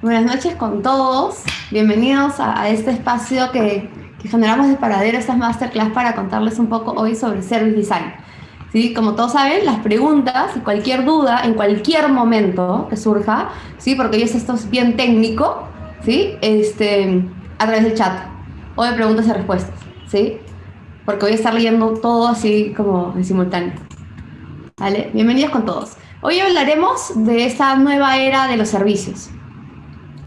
Buenas noches con todos. Bienvenidos a este espacio que generamos de Paradero, estas masterclass para contarles un poco hoy sobre Service Design. ¿Sí? Como todos saben, las preguntas y cualquier duda en cualquier momento que surja, ¿sí? Porque hoy esto es bien técnico, ¿sí? A través del chat o de preguntas y respuestas, ¿sí? Porque voy a estar leyendo todo así como en simultáneo. ¿Vale? Bienvenidos con todos. Hoy hablaremos de esta nueva era de los servicios.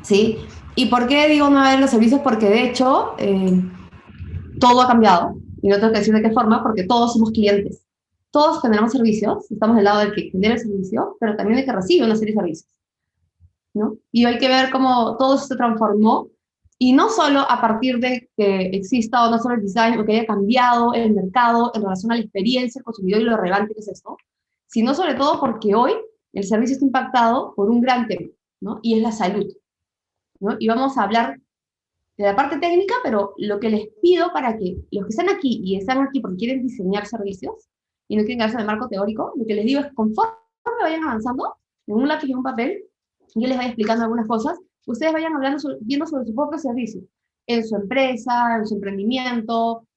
¿Sí? ¿Y por qué digo nueva era de los servicios? Porque de hecho todo ha cambiado, y no tengo que decir de qué forma, porque todos somos clientes. Todos generamos servicios, estamos del lado del que genera el servicio, pero también del que recibe una serie de servicios, ¿no? Y hay que ver cómo todo se transformó, y no solo a partir de que exista o no solo el design, o que haya cambiado el mercado en relación a la experiencia del consumidor y lo relevante que es esto, sino sobre todo porque hoy el servicio está impactado por un gran tema, ¿no? Y es la salud, ¿no? Y vamos a hablar de la parte técnica, pero lo que les pido para que los que están aquí y están aquí porque quieren diseñar servicios y no quieren quedarse en el marco teórico, lo que les digo es conforme vayan avanzando, en un lápiz y en un papel, yo les vaya explicando algunas cosas, ustedes vayan hablando, viendo sobre su propio servicio, en su empresa, en su emprendimiento,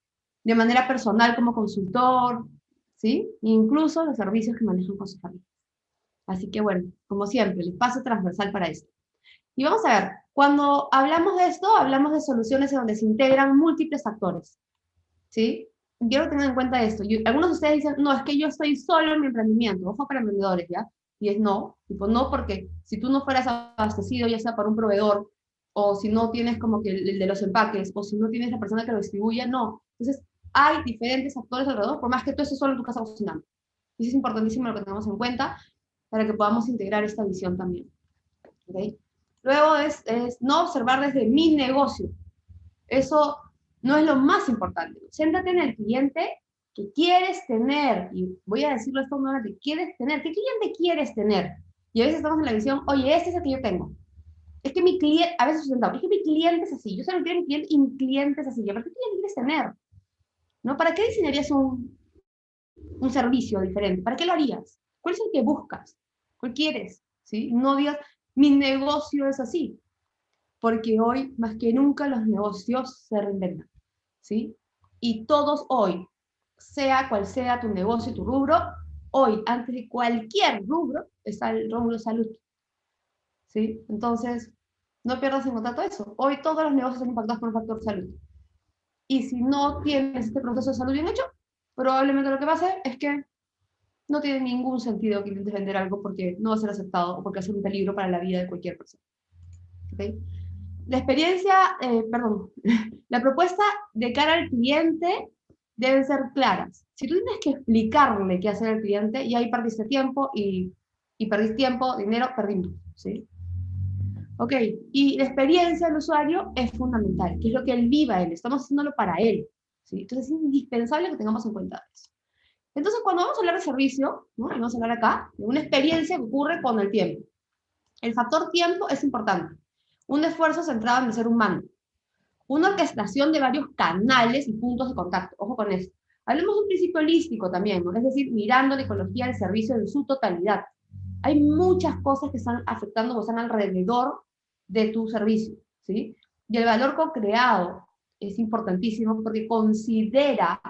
de manera personal como consultor, ¿sí? Incluso los servicios que manejan con su familia. Así que bueno, como siempre, el paso transversal para esto. Y vamos a ver, cuando hablamos de esto, hablamos de soluciones en donde se integran múltiples actores, ¿sí? Quiero tener en cuenta esto. Algunos de ustedes dicen, no, es que yo estoy solo en mi emprendimiento. Ojo para emprendedores, ¿ya? Y es no, tipo no, porque si tú no fueras abastecido, ya sea por un proveedor, o si no tienes como que el de los empaques, o si no tienes la persona que lo distribuye, no. Entonces, hay diferentes actores alrededor, por más que tú estés solo en tu casa cocinando. Y eso es importantísimo lo que tenemos en cuenta para que podamos integrar esta visión también. ¿Okay? Luego es no observar desde mi negocio. Eso no es lo más importante. Céntrate en el cliente que quieres tener. Y voy a decirlo esto nuevamente, quieres tener. ¿Qué cliente quieres tener? Y a veces estamos en la visión, oye, este es el que yo tengo. Es que mi cliente, a veces sentado, es que mi cliente es así. Yo solo quiero mi cliente y mi cliente es así. ¿Pero qué cliente quieres tener? ¿No? ¿Para qué diseñarías un servicio diferente? ¿Para qué lo harías? ¿Cuál es el que buscas? ¿Cuál quieres? ¿Sí? No digas, mi negocio es así, porque hoy más que nunca los negocios se reinventan, ¿sí? Y todos hoy, sea cual sea tu negocio y tu rubro, hoy, antes de cualquier rubro, está el rubro salud, ¿sí? Entonces, no pierdas en contacto eso. Hoy todos los negocios están impactados por el factor salud. Y si no tienes este proceso de salud bien hecho, probablemente lo que va a hacer es que no tiene ningún sentido que intentes vender algo porque no va a ser aceptado o porque va a ser un peligro para la vida de cualquier persona. ¿Okay? La experiencia, perdón, la propuesta de cara al cliente deben ser claras. Si tú tienes que explicarle qué hacer al cliente, y ahí perdiste tiempo y perdiste tiempo, dinero, perdimos, ¿sí? Ok, y la experiencia del usuario es fundamental, que es lo que él viva él, estamos haciéndolo para él, ¿sí? Entonces es indispensable que tengamos en cuenta eso. Entonces, cuando vamos a hablar de servicio, ¿no? Y vamos a hablar acá de una experiencia que ocurre con el tiempo. El factor tiempo es importante. Un esfuerzo centrado en el ser humano. Una orquestación de varios canales y puntos de contacto. Ojo con esto. Hablemos de un principio holístico también, ¿no? Es decir, mirando la ecología del servicio en su totalidad. Hay muchas cosas que están afectando o están alrededor de tu servicio, ¿sí? Y el valor co-creado es importantísimo porque considera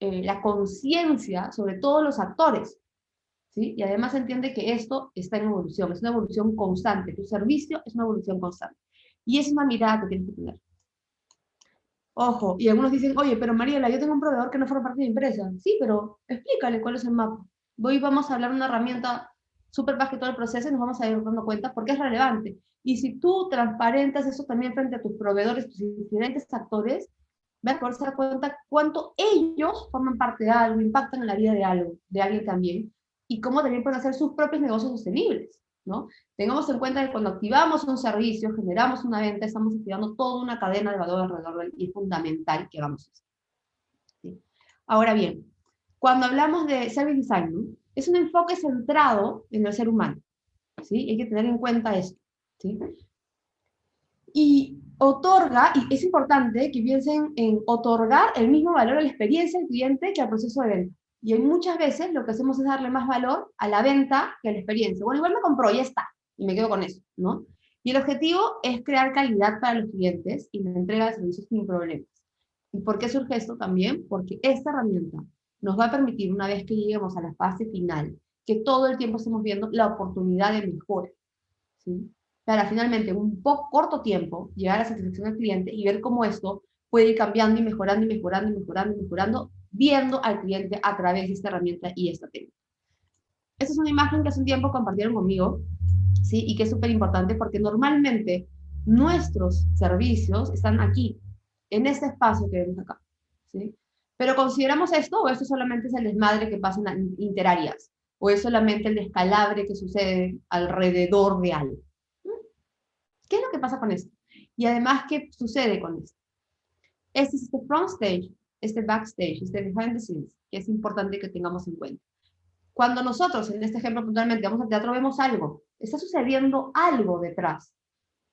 la conciencia sobre todos los actores, ¿sí? Y además entiende que esto está en evolución, es una evolución constante, tu servicio es una evolución constante. Y es una mirada que tienes que tener. Ojo, y algunos dicen, oye, pero Mariela, yo tengo un proveedor que no forma parte de mi empresa. Sí, pero explícale cuál es el mapa. Hoy vamos a hablar de una herramienta súper básica todo el proceso y nos vamos a ir dando cuenta porque es relevante. Y si tú transparentas eso también frente a tus proveedores, tus diferentes actores, vas a poder dar cuenta cuánto ellos forman parte de algo, impactan en la vida de algo, de alguien también, y cómo también pueden hacer sus propios negocios sostenibles, ¿no? Tengamos en cuenta que cuando activamos un servicio, generamos una venta, estamos activando toda una cadena de valor alrededor del y es fundamental que hagamos eso, ¿sí? Ahora bien, cuando hablamos de service design, ¿no? Es un enfoque centrado en el ser humano, ¿sí? Hay que tener en cuenta esto, ¿sí? Y otorga, y es importante que piensen en otorgar el mismo valor a la experiencia del cliente que al proceso de venta. Y hay muchas veces lo que hacemos es darle más valor a la venta que a la experiencia. Bueno, igual me compró, ya está, y me quedo con eso, ¿no? Y el objetivo es crear calidad para los clientes y la entrega de servicios sin problemas. ¿Y por qué surge esto también? Porque esta herramienta nos va a permitir, una vez que lleguemos a la fase final, que todo el tiempo estemos viendo la oportunidad de mejora, ¿sí? Para finalmente, en un poco corto tiempo, llegar a la satisfacción del cliente y ver cómo esto puede ir cambiando y mejorando y mejorando y mejorando y mejorando, viendo al cliente a través de esta herramienta y esta técnica. Esta es una imagen que hace un tiempo compartieron conmigo, ¿sí? Y que es súper importante porque normalmente nuestros servicios están aquí, en este espacio que vemos acá, ¿sí? Pero consideramos esto, o esto solamente es el desmadre que pasa en interáreas, o es solamente el descalabre que sucede alrededor de algo. ¿Qué es lo que pasa con esto? Y además, ¿qué sucede con esto? Este es este front stage, este backstage, este behind the scenes, que es importante que tengamos en cuenta. Cuando nosotros, en este ejemplo puntualmente, vamos al teatro, vemos algo, está sucediendo algo detrás.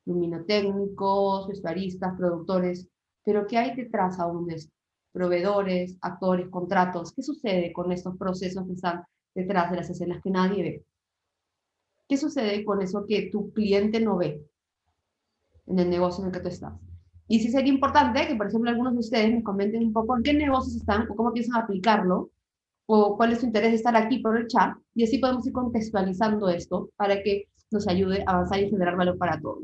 Luminotécnicos, vestuaristas, productores, pero ¿qué hay detrás aún de esto? Proveedores, actores, contratos, ¿qué sucede con estos procesos que están detrás de las escenas que nadie ve? ¿Qué sucede con eso que tu cliente no ve en el negocio en el que tú estás? Y sí sería importante que, por ejemplo, algunos de ustedes me comenten un poco en qué negocios están o cómo piensan aplicarlo, o cuál es su interés de estar aquí por el chat, y así podemos ir contextualizando esto para que nos ayude a avanzar y generar valor para todos.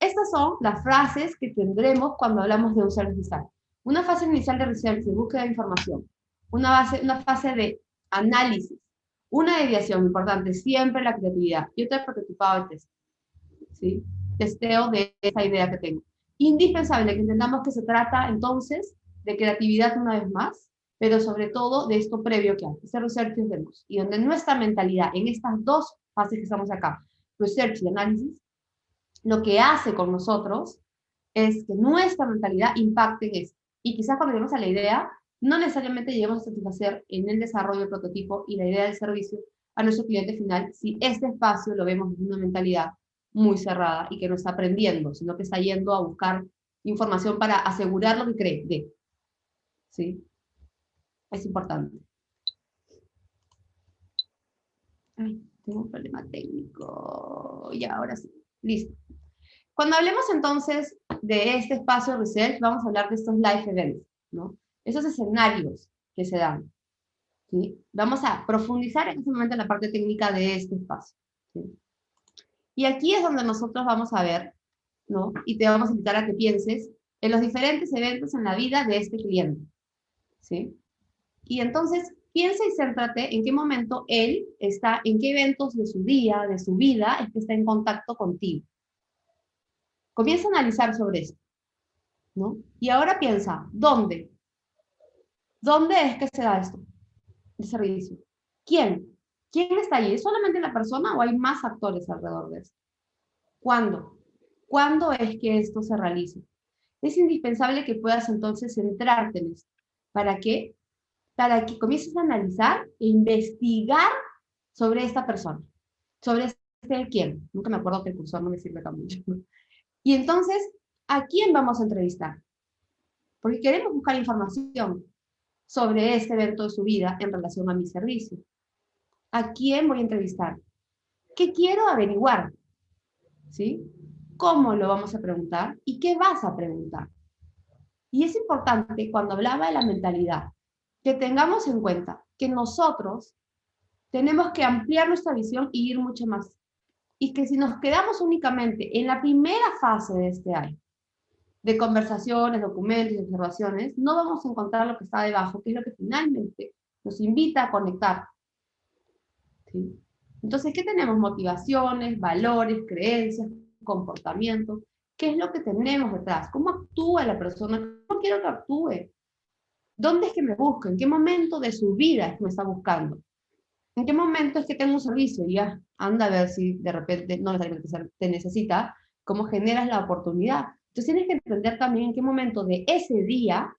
Estas son las frases que tendremos cuando hablamos de un service design. Una fase inicial de research, de búsqueda de información. Una fase de análisis. Una ideación importante, siempre la creatividad. Y otra prototipado de test. ¿Sí? Testeo de esa idea que tengo. Indispensable que entendamos que se trata entonces de creatividad una vez más, pero sobre todo de esto previo que hay, ese research y demos. Y donde nuestra mentalidad en estas dos fases que estamos acá, research y análisis, lo que hace con nosotros es que nuestra mentalidad impacte en esto. Y quizás cuando lleguemos a la idea, no necesariamente lleguemos a satisfacer en el desarrollo del prototipo y la idea del servicio a nuestro cliente final si este espacio lo vemos desde una mentalidad muy cerrada y que no está aprendiendo, sino que está yendo a buscar información para asegurar lo que cree de. ¿Sí? Es importante. Ay, tengo un problema técnico. Y ahora sí. Listo. Cuando hablemos entonces de este espacio de research, vamos a hablar de estos live events, ¿no? Esos escenarios que se dan, ¿sí? Vamos a profundizar en este momento en la parte técnica de este espacio, ¿sí? Y aquí es donde nosotros vamos a ver, ¿no? Y te vamos a invitar a que pienses en los diferentes eventos en la vida de este cliente, ¿sí? Y entonces piensa y céntrate en qué momento él está, en qué eventos de su día, de su vida, es que está en contacto contigo. Comienza a analizar sobre esto, ¿no? Y ahora piensa, ¿dónde? ¿Dónde es que se da esto? El servicio. ¿Quién? ¿Quién está allí? ¿Es solamente la persona o hay más actores alrededor de esto? ¿Cuándo? ¿Cuándo es que esto se realiza? Es indispensable que puedas entonces centrarte en esto. ¿Para qué? Para que comiences a analizar e investigar sobre esta persona, sobre este quién. Nunca me acuerdo que el cursor no me sirve tan mucho. Y entonces, ¿a quién vamos a entrevistar? Porque queremos buscar información sobre este evento de su vida en relación a mi servicio. ¿A quién voy a entrevistar? ¿Qué quiero averiguar? ¿Sí? ¿Cómo lo vamos a preguntar? ¿Y qué vas a preguntar? Y es importante, cuando hablaba de la mentalidad, que tengamos en cuenta que nosotros tenemos que ampliar nuestra visión y ir mucho más. Y que si nos quedamos únicamente en la primera fase de este año, de conversaciones, documentos y observaciones, no vamos a encontrar lo que está debajo, que es lo que finalmente nos invita a conectar. ¿Sí? Entonces, ¿qué tenemos? Motivaciones, valores, creencias, comportamientos. ¿Qué es lo que tenemos detrás? ¿Cómo actúa la persona? ¿Cómo quiero que actúe? ¿Dónde es que me busca? ¿En qué momento de su vida es que me está buscando? ¿En qué momento es que tengo un servicio? Y ya, anda a ver si de repente no necesariamente te necesita, cómo generas la oportunidad. Entonces tienes que entender también en qué momento de ese día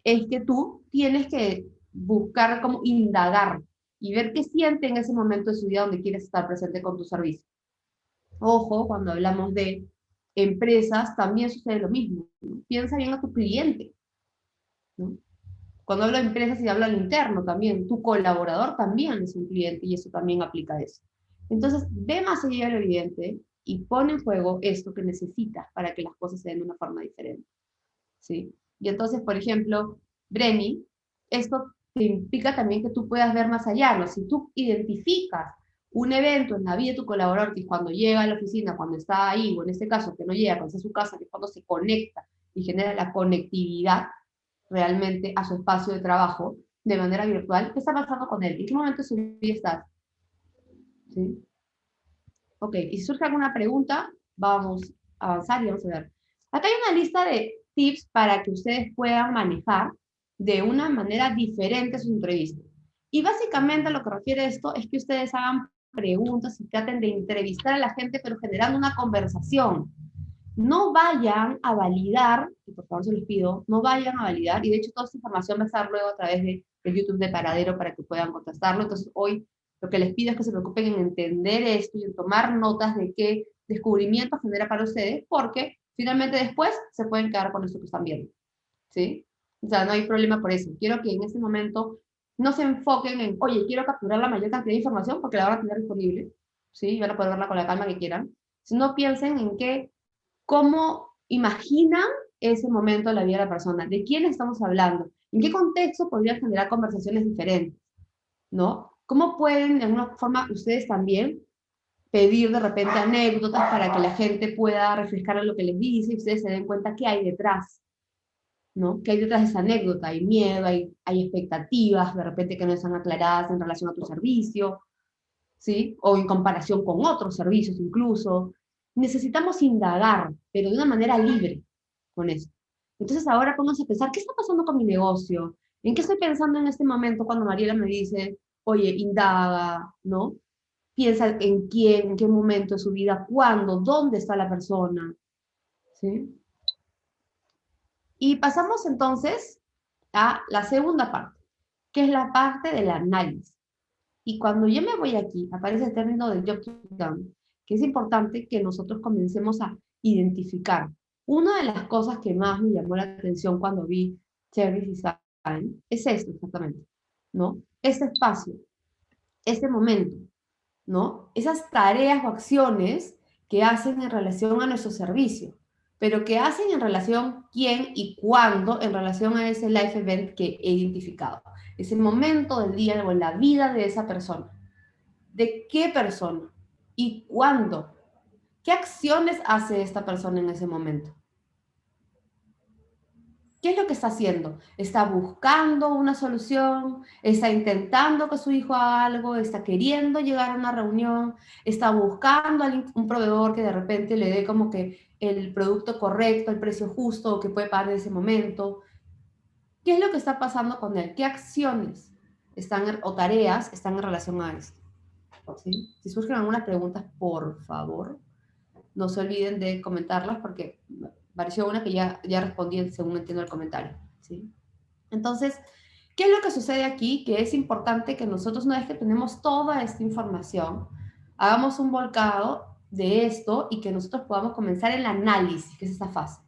es que tú tienes que buscar como indagar y ver qué siente en ese momento de su vida donde quieres estar presente con tu servicio. Ojo, cuando hablamos de empresas, también sucede lo mismo, ¿no? Piensa bien a tu cliente, ¿no? Cuando hablo de empresas y hablo al interno también, tu colaborador también es un cliente y eso también aplica a eso. Entonces, ve más allá de lo evidente, y pone en juego esto que necesitas para que las cosas se den de una forma diferente, ¿sí? Y entonces, por ejemplo, Breni, esto te implica también que tú puedas ver más allá, ¿no? Si tú identificas un evento en la vida de tu colaborador que cuando llega a la oficina, cuando está ahí, o en este caso que no llega, cuando está en su casa, que es cuando se conecta y genera la conectividad realmente a su espacio de trabajo de manera virtual, ¿qué está pasando con él? ¿En qué momento de su vida estás? ¿Sí? Ok, y si surge alguna pregunta, vamos a avanzar y vamos a ver. Acá hay una lista de tips para que ustedes puedan manejar de una manera diferente sus entrevistas. Y básicamente lo que refiere esto es que ustedes hagan preguntas y traten de entrevistar a la gente, pero generando una conversación. No vayan a validar, y por favor se los pido, no vayan a validar, y de hecho toda esta información va a estar luego a través de YouTube de Paradero para que puedan contestarlo. Entonces hoy lo que les pido es que se preocupen en entender esto y en tomar notas de qué descubrimiento genera para ustedes, porque finalmente después se pueden quedar con esto que están viendo, ¿sí? O sea, no hay problema por eso. Quiero que en este momento no se enfoquen en, oye, quiero capturar la mayor cantidad de información porque la van a tener disponible, ¿sí? Y van a poder verla con la calma que quieran. Sino piensen en qué, cómo imaginan ese momento de la vida de la persona, de quién estamos hablando, en qué contexto podría generar conversaciones diferentes, ¿no? ¿Cómo pueden, de alguna forma, ustedes también pedir de repente anécdotas para que la gente pueda refrescar lo que les dice y ustedes se den cuenta qué hay detrás, ¿no? ¿Qué hay detrás de esa anécdota? Hay miedo, hay expectativas de repente que no están aclaradas en relación a tu servicio, ¿sí? O en comparación con otros servicios incluso. Necesitamos indagar, pero de una manera libre con eso. Entonces ahora pónganse a pensar, ¿qué está pasando con mi negocio? ¿En qué estoy pensando en este momento cuando Mariela me dice, oye, indaga, ¿no? Piensa en quién, en qué momento de su vida, cuándo, dónde está la persona, ¿sí? Y pasamos entonces a la segunda parte, que es la parte del análisis. Y cuando yo me voy aquí, aparece el término del job to be done, que es importante que nosotros comencemos a identificar. Una de las cosas que más me llamó la atención cuando vi Service Design es esto exactamente, ¿no? Este espacio, este momento, ¿no? Esas tareas o acciones que hacen en relación a nuestro servicio, pero que hacen en relación quién y cuándo en relación a ese life event que he identificado. Ese momento del día o en la vida de esa persona. ¿De qué persona? ¿Y cuándo? ¿Qué acciones hace esta persona en ese momento? ¿Qué es lo que está haciendo? ¿Está buscando una solución? ¿Está intentando que su hijo haga algo? ¿Está queriendo llegar a una reunión? ¿Está buscando a un proveedor que de repente le dé como que el producto correcto, el precio justo que puede pagar en ese momento? ¿Qué es lo que está pasando con él? ¿Qué acciones están o tareas están en relación a esto? ¿Sí? Si surgen algunas preguntas, por favor, no se olviden de comentarlas porque pareció una que ya respondí según entiendo el comentario. ¿Sí? Entonces, ¿qué es lo que sucede aquí? Que es importante que nosotros, una vez que tenemos toda esta información, hagamos un volcado de esto y que nosotros podamos comenzar el análisis, que es esa fase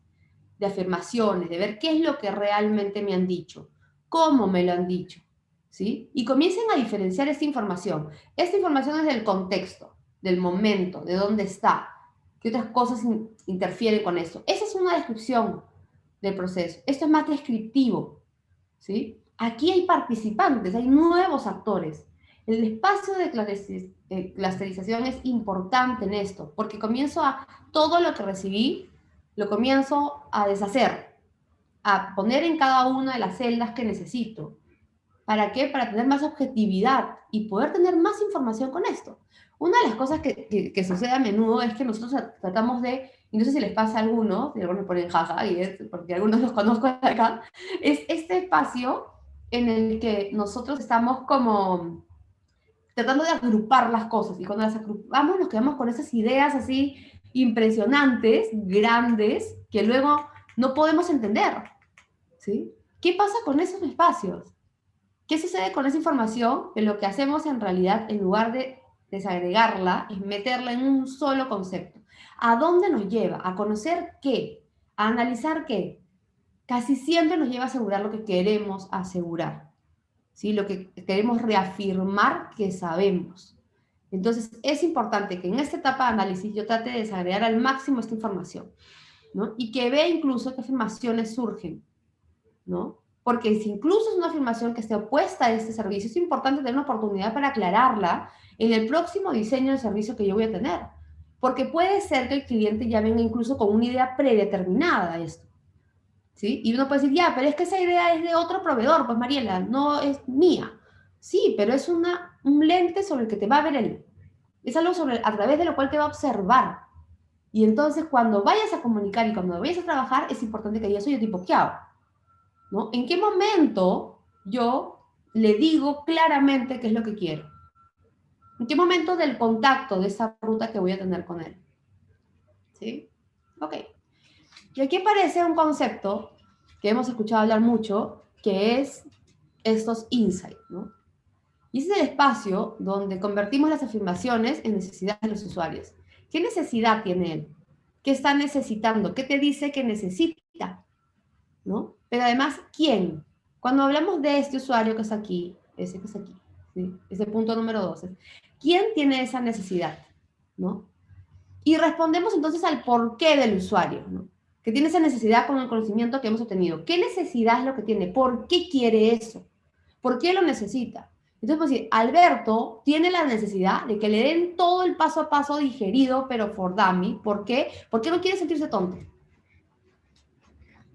de afirmaciones, de ver qué es lo que realmente me han dicho, cómo me lo han dicho, ¿sí? Y comiencen a diferenciar esta información. Esta información es del contexto, del momento, de dónde está, qué otras cosas interfieren con esto. Esa es una descripción del proceso. Esto es más descriptivo, ¿sí? Aquí hay participantes, hay nuevos actores. El espacio de clusterización es importante en esto, porque comienzo a todo lo que recibí, lo comienzo a deshacer, a poner en cada una de las celdas que necesito. ¿Para qué? Para tener más objetividad y poder tener más información con esto. Una de las cosas que sucede a menudo es que nosotros tratamos de, y no sé si les pasa a algunos, y algunos me ponen jaja, y es porque algunos los conozco de acá, es este espacio en el que nosotros estamos como tratando de agrupar las cosas, y cuando las agrupamos nos quedamos con esas ideas así impresionantes, grandes, que luego no podemos entender, ¿sí? ¿Qué pasa con esos espacios? ¿Qué sucede con esa información? Que lo que hacemos en realidad, en lugar de desagregarla, es meterla en un solo concepto. ¿A dónde nos lleva? ¿A conocer qué? ¿A analizar qué? Casi siempre nos lleva a asegurar lo que queremos asegurar, ¿sí? Lo que queremos reafirmar que sabemos. Entonces, es importante que en esta etapa de análisis yo trate de desagregar al máximo esta información, ¿no? Y que vea incluso qué afirmaciones surgen, ¿no? Porque si incluso es una afirmación que esté opuesta a este servicio, es importante tener una oportunidad para aclararla en el próximo diseño de servicio que yo voy a tener. Porque puede ser que el cliente ya venga incluso con una idea predeterminada de esto, ¿sí? Y uno puede decir, ya, pero es que esa idea es de otro proveedor, pues Mariela, no es mía. Sí, pero es un lente sobre el que te va a ver él. Es algo a través de lo cual te va a observar. Y entonces cuando vayas a comunicar y cuando vayas a trabajar, es importante que digas, oye, tipo, ¿qué hago? ¿No? ¿En qué momento yo le digo claramente qué es lo que quiero? ¿En qué momento del contacto de esa ruta que voy a tener con él? ¿Sí? Ok. Y aquí aparece un concepto que hemos escuchado hablar mucho, que es estos insights, ¿no? Y ese es el espacio donde convertimos las afirmaciones en necesidades de los usuarios. ¿Qué necesidad tiene él? ¿Qué está necesitando? ¿Qué te dice que necesita? ¿No? Pero además, ¿quién? Cuando hablamos de este usuario que está aquí, ese que está aquí, ¿sí? Ese punto número 12, ¿quién tiene esa necesidad? ¿No? Y respondemos entonces al porqué del usuario, ¿no? Que tiene esa necesidad con el conocimiento que hemos obtenido. ¿Qué necesidad es lo que tiene? ¿Por qué quiere eso? ¿Por qué lo necesita? Entonces, pues decir, Alberto tiene la necesidad de que le den todo el paso a paso digerido, pero for dummy. ¿Por qué? Porque no quiere sentirse tonto.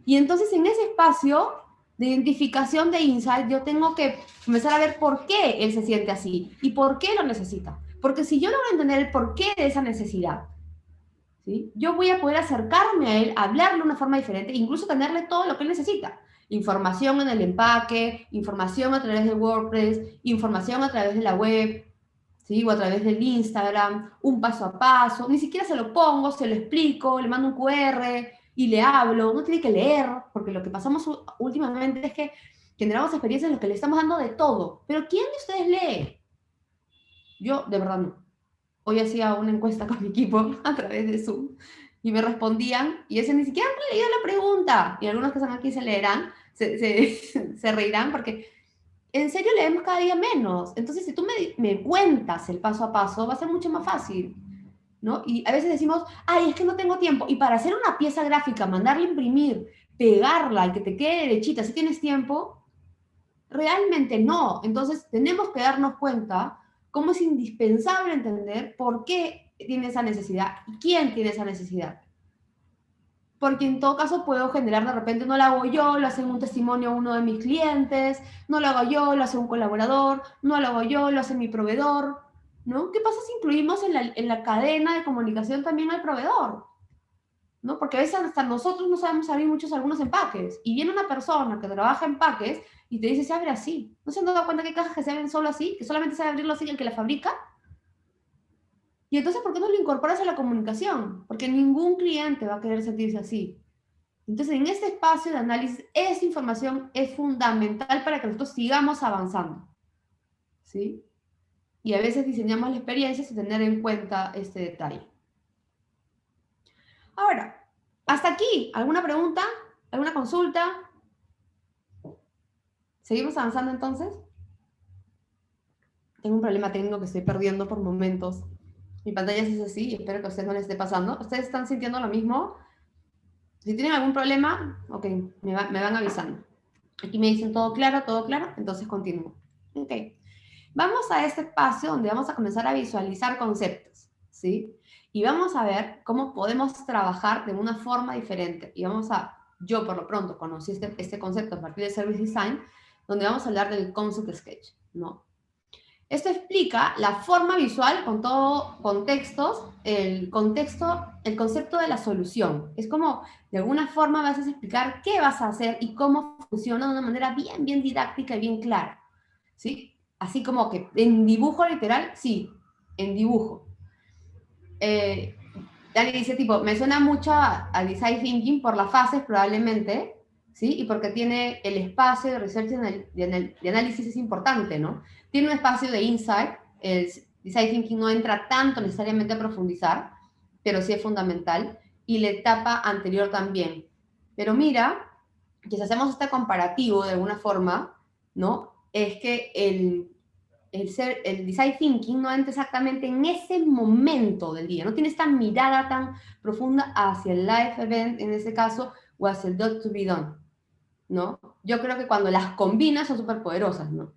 Y entonces en ese espacio de identificación de insight, yo tengo que comenzar a ver por qué él se siente así y por qué lo necesita. Porque si yo logro entender el porqué de esa necesidad, ¿sí? Yo voy a poder acercarme a él, hablarle de una forma diferente, incluso tenerle todo lo que él necesita. Información en el empaque, información a través de WordPress, información a través de la web, ¿sí? O a través del Instagram, un paso a paso. Ni siquiera se lo pongo, se lo explico, le mando un QR y le hablo. No tiene que leer, porque lo que pasamos últimamente es que generamos experiencias en las que le estamos dando de todo. Pero ¿quién de ustedes lee? Yo, de verdad, no. Hoy hacía una encuesta con mi equipo a través de Zoom y me respondían y ese ni siquiera han leído la pregunta. Y algunos que están aquí se leerán, se reirán porque en serio leemos cada día menos. Entonces, si tú me cuentas el paso a paso, va a ser mucho más fácil, ¿no? Y a veces decimos, ay, es que no tengo tiempo. Y para hacer una pieza gráfica, mandarla a imprimir, pegarla y que te quede derechita, si tienes tiempo, realmente no. Entonces, tenemos que darnos cuenta cómo es indispensable entender por qué tiene esa necesidad y quién tiene esa necesidad. Porque en todo caso puedo generar de repente, no lo hago yo, lo hace un testimonio uno de mis clientes, no lo hago yo, lo hace un colaborador, no lo hago yo, lo hace mi proveedor, ¿no? ¿Qué pasa si incluimos en la cadena de comunicación también al proveedor? ¿No? Porque a veces hasta nosotros no sabemos abrir algunos empaques. Y viene una persona que trabaja en empaques y te dice, se abre así. ¿No se han dado cuenta que hay cajas que se abren solo así? Que solamente sabe abrirlo así el que la fabrica. Y entonces, ¿por qué no lo incorporas a la comunicación? Porque ningún cliente va a querer sentirse así. Entonces, en este espacio de análisis, esta información es fundamental para que nosotros sigamos avanzando, ¿sí? Y a veces diseñamos la experiencia sin tener en cuenta este detalle. Ahora, hasta aquí, ¿alguna pregunta? ¿Alguna consulta? ¿Seguimos avanzando entonces? Tengo un problema técnico que estoy perdiendo por momentos. Mi pantalla es así y espero que a ustedes no les esté pasando. ¿Ustedes están sintiendo lo mismo? Si tienen algún problema, ok, me van avisando. Aquí me dicen todo claro, entonces continúo. Ok. Vamos a este espacio donde vamos a comenzar a visualizar conceptos, ¿sí? Y vamos a ver cómo podemos trabajar de una forma diferente. Y yo por lo pronto conocí este concepto a partir de Service Design, donde vamos a hablar del Concept Sketch, ¿no? Esto explica la forma visual con todo contextos, el concepto de la solución. Es como, de alguna forma vas a explicar qué vas a hacer y cómo funciona de una manera bien didáctica y bien clara, ¿sí? Así como que en dibujo literal, sí, en dibujo. Alguien dice, tipo, me suena mucho a Design Thinking por las fases probablemente, ¿sí? Y porque tiene el espacio de research de análisis es importante, ¿no? Tiene un espacio de insight, el Design Thinking no entra tanto necesariamente a profundizar, pero sí es fundamental, y la etapa anterior también. Pero mira, que si hacemos este comparativo de alguna forma, ¿no? Es que el design thinking no entra exactamente en ese momento del día, no tiene esta mirada tan profunda hacia el live event, en ese caso, o hacia el dot to be done, ¿no? Yo creo que cuando las combinas son súper poderosas, ¿no?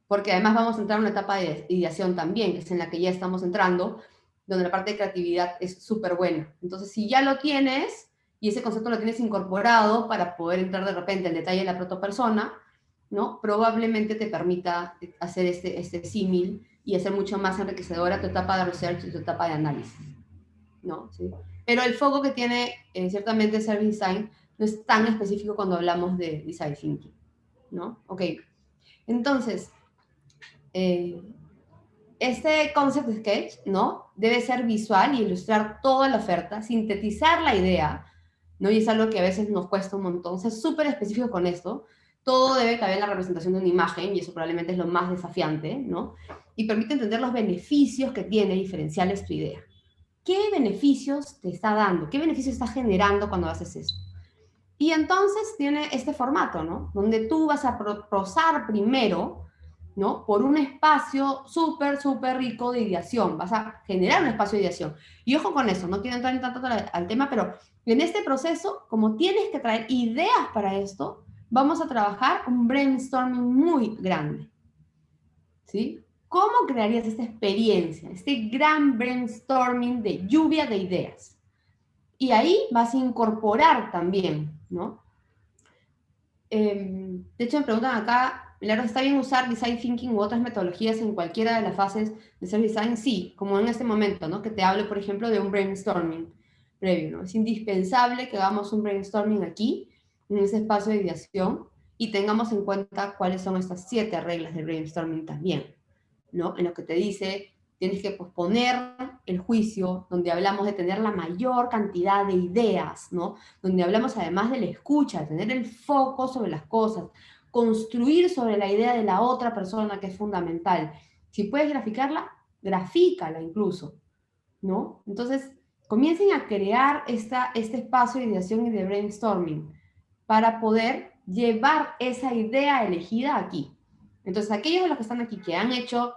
Porque además vamos a entrar en una etapa de ideación también, que es en la que ya estamos entrando, donde la parte de creatividad es súper buena. Entonces, si ya lo tienes, y ese concepto lo tienes incorporado para poder entrar de repente en detalle de la protopersona, ¿no? Probablemente te permita hacer este símil y hacer mucho más enriquecedora tu etapa de research y tu etapa de análisis, ¿no? ¿Sí? Pero el foco que tiene ciertamente Service Design no es tan específico cuando hablamos de Design Thinking, ¿no? Ok, entonces, eh, este concept sketch, ¿no? Debe ser visual y ilustrar toda la oferta, sintetizar la idea, ¿no? Y es algo que a veces nos cuesta un montón, ser súper específico con esto. Todo debe caber en la representación de una imagen y eso probablemente es lo más desafiante, ¿no? Y permite entender los beneficios que tiene diferenciales tu idea. ¿Qué beneficios te está dando? ¿Qué beneficios está generando cuando haces eso? Y entonces tiene este formato, ¿no? Donde tú vas a prosar primero, ¿no? Por un espacio súper, súper rico de ideación. Vas a generar un espacio de ideación. Y ojo con eso, no quiero entrar en tanto al tema, pero en este proceso, como tienes que traer ideas para esto, vamos a trabajar un brainstorming muy grande, ¿sí? ¿Cómo crearías esta experiencia, este gran brainstorming de lluvia de ideas? Y ahí vas a incorporar también, ¿no? De hecho, me preguntan acá, Milagros, ¿está bien usar design thinking u otras metodologías en cualquiera de las fases de service design? Sí, como en este momento, ¿no? Que te hablo, por ejemplo, de un brainstorming previo, ¿no? Es indispensable que hagamos un brainstorming aquí, en ese espacio de ideación, y tengamos en cuenta cuáles son estas 7 reglas del brainstorming también, ¿no? En lo que te dice, tienes que posponer el juicio, donde hablamos de tener la mayor cantidad de ideas, ¿no? Donde hablamos además de la escucha, de tener el foco sobre las cosas, construir sobre la idea de la otra persona, que es fundamental. Si puedes graficarla, grafícala incluso, ¿no? Entonces, comiencen a crear este espacio de ideación y de brainstorming para poder llevar esa idea elegida aquí. Entonces, aquellos de los que están aquí que han hecho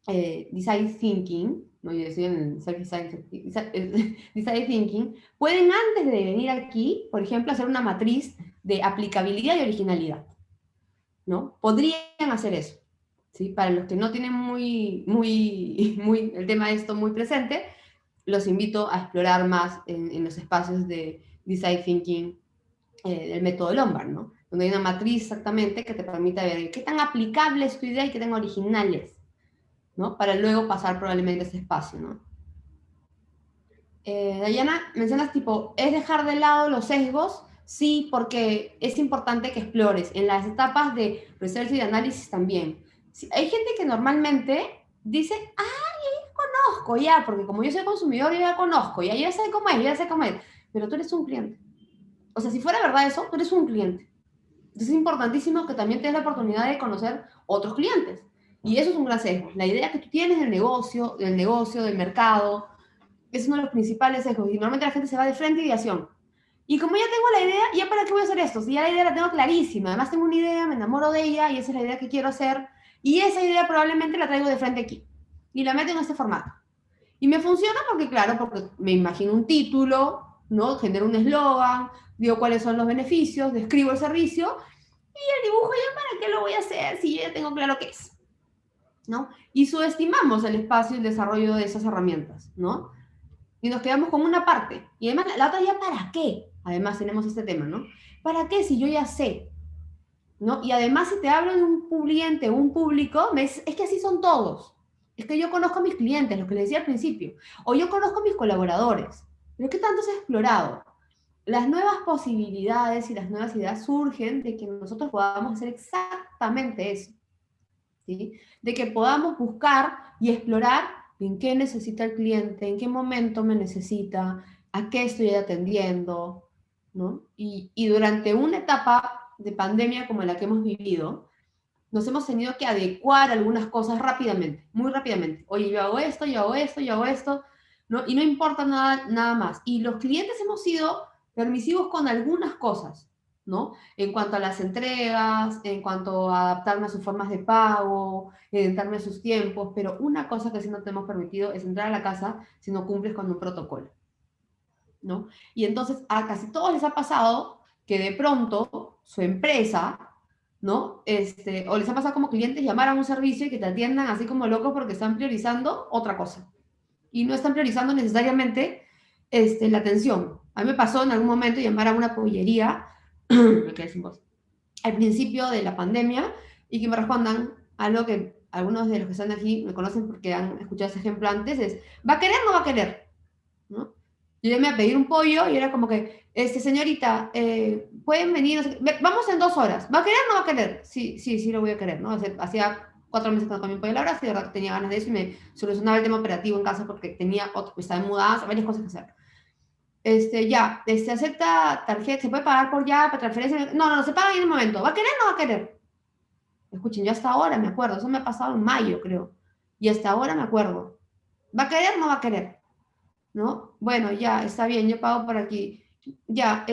design thinking, ¿no? Yo decía en design thinking, pueden antes de venir aquí, por ejemplo, hacer una matriz de aplicabilidad y originalidad, ¿no? Podrían hacer eso, ¿sí? Para los que no tienen muy el tema de esto muy presente, los invito a explorar más en los espacios de design thinking del método Lombard, ¿no? Donde hay una matriz exactamente que te permite ver qué tan aplicable es tu idea y qué tan originales, ¿no? Para luego pasar probablemente ese espacio, ¿no? Dayana, mencionas tipo, ¿es dejar de lado los sesgos? Sí, porque es importante que explores en las etapas de research y de análisis también. Sí, hay gente que normalmente dice, ah, ya conozco, ya, porque como yo soy consumidor, yo ya conozco, ya, ya sé cómo es, ya sé cómo es, pero tú eres un cliente. O sea, si fuera verdad eso, tú eres un cliente. Entonces es importantísimo que también tengas la oportunidad de conocer otros clientes. Y eso es un gran sesgo. La idea que tú tienes del negocio, del mercado, es uno de los principales sesgos. Y normalmente la gente se va de frente a ideación. Y como ya tengo la idea, ¿ya para qué voy a hacer esto? Si ya la idea la tengo clarísima. Además tengo una idea, me enamoro de ella y esa es la idea que quiero hacer. Y esa idea probablemente la traigo de frente aquí. Y la meto en este formato. Y me funciona porque, claro, porque me imagino un título, ¿no? Genero un eslogan, digo cuáles son los beneficios, describo el servicio y el dibujo ya para qué lo voy a hacer si yo ya tengo claro qué es, ¿no? Y subestimamos el espacio y el desarrollo de esas herramientas, ¿no? Y nos quedamos con una parte. Y además, la otra ya, ¿para qué? Además, tenemos este tema, ¿no? ¿Para qué si yo ya sé? ¿No? Y además, si te hablo de un cliente o un público, me dices, es que así son todos. Es que yo conozco a mis clientes, lo que les decía al principio. O yo conozco a mis colaboradores. Pero ¿qué tanto se ha explorado? Las nuevas posibilidades y las nuevas ideas surgen de que nosotros podamos hacer exactamente eso, ¿sí? De que podamos buscar y explorar en qué necesita el cliente, en qué momento me necesita, a qué estoy atendiendo, ¿no? Y durante una etapa de pandemia como la que hemos vivido, nos hemos tenido que adecuar algunas cosas rápidamente, muy rápidamente. Oye, yo hago esto, yo hago esto, yo hago esto, ¿no? Y no importa nada, nada más. Y los clientes hemos sido permisivos con algunas cosas, ¿no? En cuanto a las entregas, en cuanto a adaptarme a sus formas de pago, adaptarme a sus tiempos, pero una cosa que sí no te hemos permitido es entrar a la casa si no cumples con un protocolo, ¿no? Y entonces a casi todos les ha pasado que de pronto su empresa, ¿no? O les ha pasado como clientes llamar a un servicio y que te atiendan así como locos porque están priorizando otra cosa y no están priorizando necesariamente la atención. A mí me pasó en algún momento llamar a una pollería, lo que decimos, al principio de la pandemia y que me respondan algo que algunos de los que están aquí me conocen porque han escuchado ese ejemplo antes, es, ¿va a querer o no va a querer? ¿No? Yo llamé a pedir un pollo y era como que, señorita, pueden venir, no sé vamos en 2 horas, ¿va a querer o no va a querer? Sí, sí, sí lo voy a querer, ¿no? Hacía 4 meses que no comí un pollo a la brasa y de verdad tenía ganas de eso y me solucionaba el tema operativo en casa porque tenía otro, estaba en mudanza, varias cosas que hacer. Acepta tarjeta, se puede pagar por ya, para transferencia. No, no, no, se paga en un momento. ¿Va a querer o no va a querer? Escuchen, yo hasta ahora me acuerdo, eso me ha pasado en mayo, creo. Y hasta ahora me acuerdo. ¿Va a querer o no va a querer? ¿No? Bueno, ya, está bien, yo pago por aquí. Ya,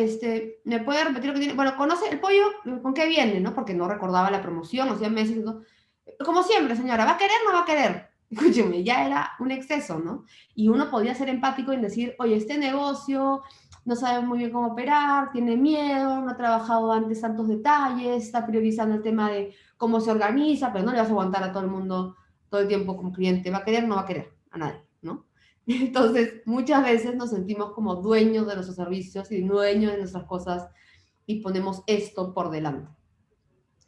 ¿me puede repetir lo que tiene? Bueno, ¿conoce el pollo? ¿Con qué viene? ¿No? Porque no recordaba la promoción, hacía meses. ¿No? Como siempre, señora, ¿va a querer o no va a querer? Escúcheme, ya era un exceso, ¿no? Y uno podía ser empático en decir, oye, este negocio no sabe muy bien cómo operar, tiene miedo, no ha trabajado antes tantos detalles, está priorizando el tema de cómo se organiza, pero no le vas a aguantar a todo el mundo todo el tiempo como cliente. ¿Va a querer o no va a querer? A nadie, ¿no? Entonces, muchas veces nos sentimos como dueños de nuestros servicios y dueños de nuestras cosas y ponemos esto por delante,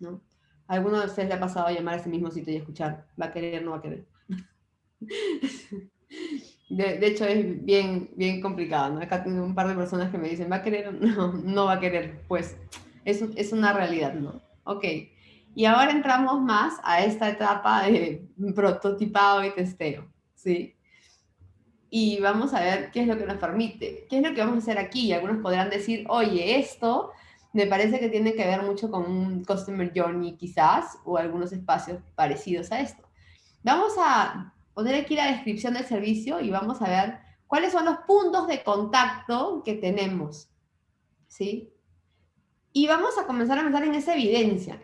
¿no? ¿A alguno de ustedes le ha pasado a llamar a ese mismo sitio y escuchar, va a querer, no va a querer? De hecho, es bien, bien complicado, ¿no? Acá tengo un par de personas que me dicen, ¿va a querer o no? No va a querer. Pues es una realidad, ¿no? Ok. Y ahora entramos más a esta etapa de prototipado y testeo, ¿sí? Y vamos a ver qué es lo que nos permite, qué es lo que vamos a hacer aquí. Y algunos podrán decir, oye, esto me parece que tiene que ver mucho con un Customer Journey quizás, o algunos espacios parecidos a esto. Vamos a poner aquí la descripción del servicio y vamos a ver cuáles son los puntos de contacto que tenemos, ¿sí? Y vamos a comenzar a pensar en esa evidencia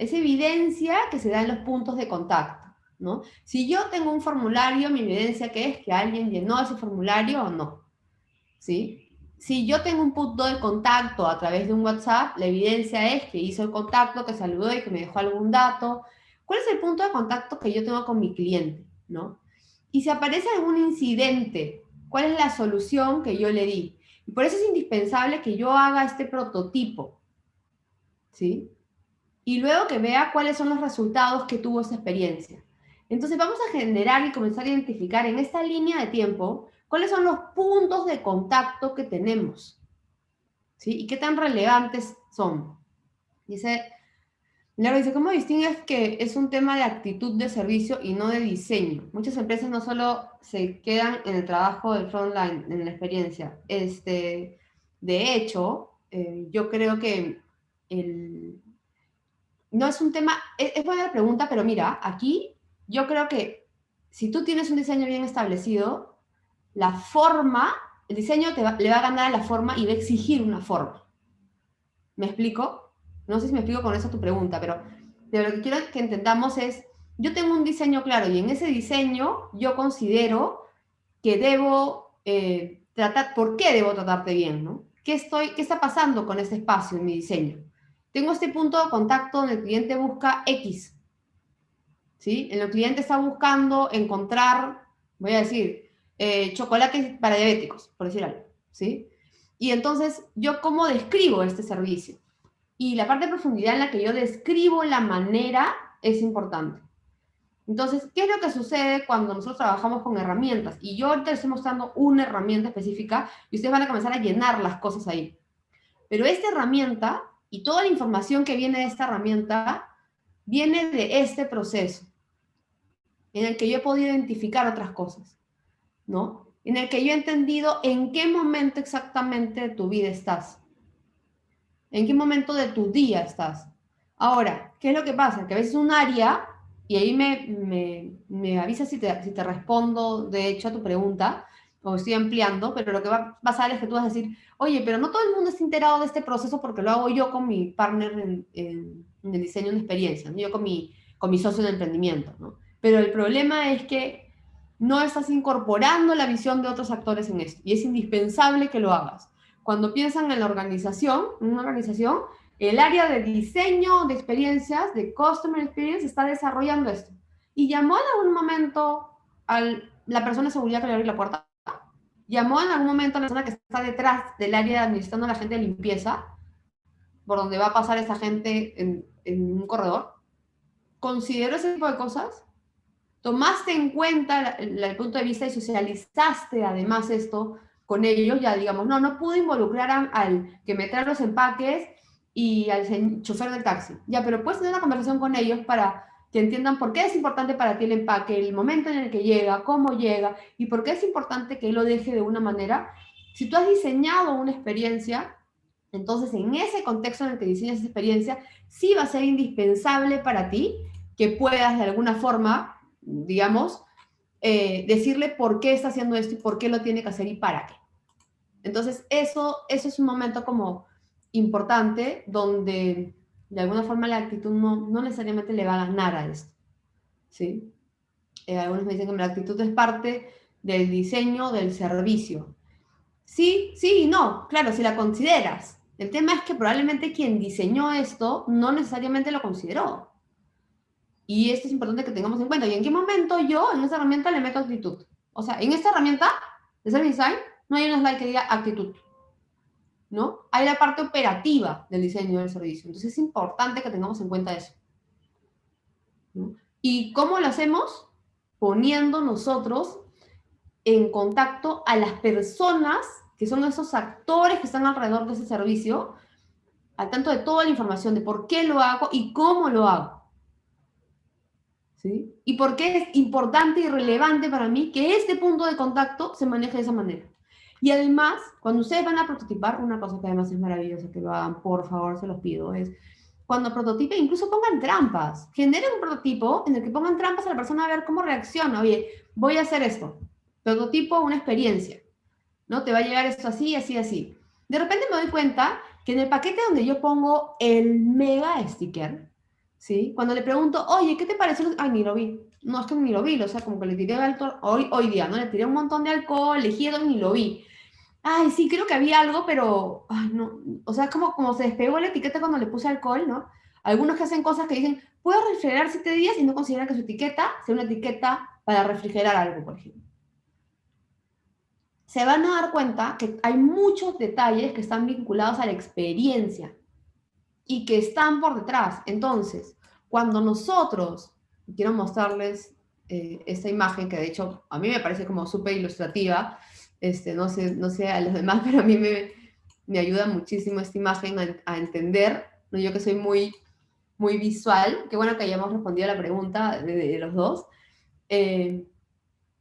que se da en los puntos de contacto, ¿no? Si yo tengo un formulario, mi evidencia que es que alguien llenó ese formulario o no, ¿sí? Si yo tengo un punto de contacto a través de un WhatsApp, la evidencia es que hizo el contacto, que saludó y que me dejó algún dato. ¿Cuál es el punto de contacto que yo tengo con mi cliente, ¿no? Y si aparece algún incidente, ¿cuál es la solución que yo le di? Y por eso es indispensable que yo haga este prototipo, ¿sí? Y luego que vea cuáles son los resultados que tuvo esa experiencia. Entonces vamos a generar y comenzar a identificar en esta línea de tiempo cuáles son los puntos de contacto que tenemos, ¿sí? Y qué tan relevantes son. Dice, Laura dice, ¿cómo distingues que es un tema de actitud de servicio y no de diseño? Muchas empresas no solo se quedan en el trabajo del frontline, en la experiencia. De hecho, yo creo que el, no es un tema, es buena la pregunta, pero mira, aquí yo creo que si tú tienes un diseño bien establecido, la forma, el diseño le va a ganar a la forma y va a exigir una forma. ¿Me explico? No sé si me explico con eso tu pregunta, pero lo que quiero que entendamos es, yo tengo un diseño claro y en ese diseño yo considero que debo tratar, ¿por qué debo tratarte bien? ¿No? ¿Qué está pasando con este espacio en mi diseño? Tengo este punto de contacto donde el cliente busca X, ¿sí? El cliente está buscando encontrar, voy a decir, chocolates para diabéticos, por decir algo, ¿sí? Y entonces, ¿yo cómo describo este servicio? Y la parte de profundidad en la que yo describo la manera es importante. Entonces, ¿qué es lo que sucede cuando nosotros trabajamos con herramientas? Y yo ahorita les estoy mostrando una herramienta específica y ustedes van a comenzar a llenar las cosas ahí. Pero esta herramienta y toda la información que viene de esta herramienta viene de este proceso en el que yo he podido identificar otras cosas, ¿no? En el que yo he entendido en qué momento exactamente de tu vida estás, en qué momento de tu día estás. Ahora, ¿qué es lo que pasa? Que a veces un área, y ahí me avisas si te respondo, de hecho, a tu pregunta, o estoy ampliando, pero lo que va a pasar es que tú vas a decir, oye, pero no todo el mundo está enterado de este proceso porque lo hago yo con mi partner en el diseño de una experiencia, ¿no? Yo con mi socio de emprendimiento, ¿no? Pero el problema es que no estás incorporando la visión de otros actores en esto y es indispensable que lo hagas. Cuando piensan en la organización, en una organización, el área de diseño de experiencias, de Customer Experience, está desarrollando esto. Y llamó en algún momento a la persona de seguridad que le abrió la puerta, llamó en algún momento a la persona que está detrás del área administrando a la gente de limpieza, por donde va a pasar esa gente en un corredor, consideró ese tipo de cosas, tomaste en cuenta el punto de vista y socializaste además esto con ellos, ya digamos, no pude involucrar al que me trae los empaques y al chofer del taxi, ya, pero puedes tener una conversación con ellos para que entiendan por qué es importante para ti el empaque, el momento en el que llega, cómo llega y por qué es importante que él lo deje de una manera. Si tú has diseñado una experiencia, entonces en ese contexto en el que diseñas esa experiencia, sí va a ser indispensable para ti que puedas de alguna forma, digamos, decirle por qué está haciendo esto y por qué lo tiene que hacer y para qué. Entonces, eso es un momento como importante donde de alguna forma la actitud no necesariamente le va a ganar a esto. ¿Sí? Algunos me dicen que la actitud es parte del diseño del servicio. Sí, sí y no, claro, si la consideras. El tema es que probablemente quien diseñó esto no necesariamente lo consideró. Y esto es importante que tengamos en cuenta. ¿Y en qué momento yo en esta herramienta le meto actitud? O sea, en esta herramienta de Service Design no hay un slide que diga actitud, ¿no? Hay la parte operativa del diseño del servicio. Entonces es importante que tengamos en cuenta eso, ¿no? ¿Y cómo lo hacemos? Poniendo nosotros en contacto a las personas que son esos actores que están alrededor de ese servicio, al tanto de toda la información de por qué lo hago y cómo lo hago. ¿Sí? Y por qué es importante y relevante para mí que este punto de contacto se maneje de esa manera. Y además, cuando ustedes van a prototipar, una cosa que además es maravillosa que lo hagan, por favor, se los pido, es cuando prototipen, incluso pongan trampas. Generen un prototipo en el que pongan trampas a la persona a ver cómo reacciona. Oye, voy a hacer esto. Prototipo, una experiencia. ¿No? Te va a llegar esto así, así, así. De repente me doy cuenta que en el paquete donde yo pongo el mega sticker, ¿sí? Cuando le pregunto, oye, ¿qué te pareció? Ay, ni lo vi. No, es que ni lo vi, o sea, como que le tiré alcohol, hoy día, ¿no? Le tiré un montón de alcohol, le giré, ni lo vi. Ay, sí, creo que había algo, pero, ay, no, o sea, como se despegó la etiqueta cuando le puse alcohol, ¿no? Algunos que hacen cosas que dicen, puedo refrigerar 7 días y no consideran que su etiqueta sea una etiqueta para refrigerar algo, por ejemplo. Se van a dar cuenta que hay muchos detalles que están vinculados a la experiencia y que están por detrás. Entonces, cuando nosotros, quiero mostrarles esta imagen que de hecho a mí me parece como súper ilustrativa, no sé a los demás, pero a mí me ayuda muchísimo esta imagen a entender, ¿no? Yo que soy muy visual, qué bueno que hayamos respondido a la pregunta de los dos.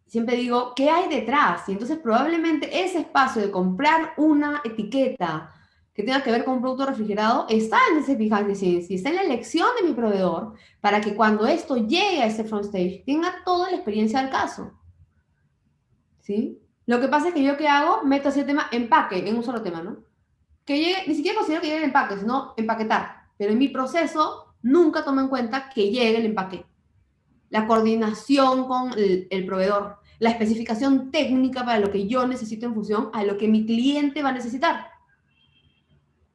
Siempre digo, ¿qué hay detrás? Y entonces probablemente ese espacio de comprar una etiqueta que tenga que ver con un producto refrigerado está en ese behind the scenes y está en la elección de mi proveedor para que cuando esto llegue a ese front stage tenga toda la experiencia del caso. ¿Sí? Lo que pasa es que yo ¿qué hago? Meto así el tema empaque en un solo tema, ¿no? Que llegue, ni siquiera considero que llegue el empaque, sino empaquetar. Pero en mi proceso nunca tomo en cuenta que llegue el empaque, la coordinación con el proveedor, la especificación técnica para lo que yo necesito en función a lo que mi cliente va a necesitar.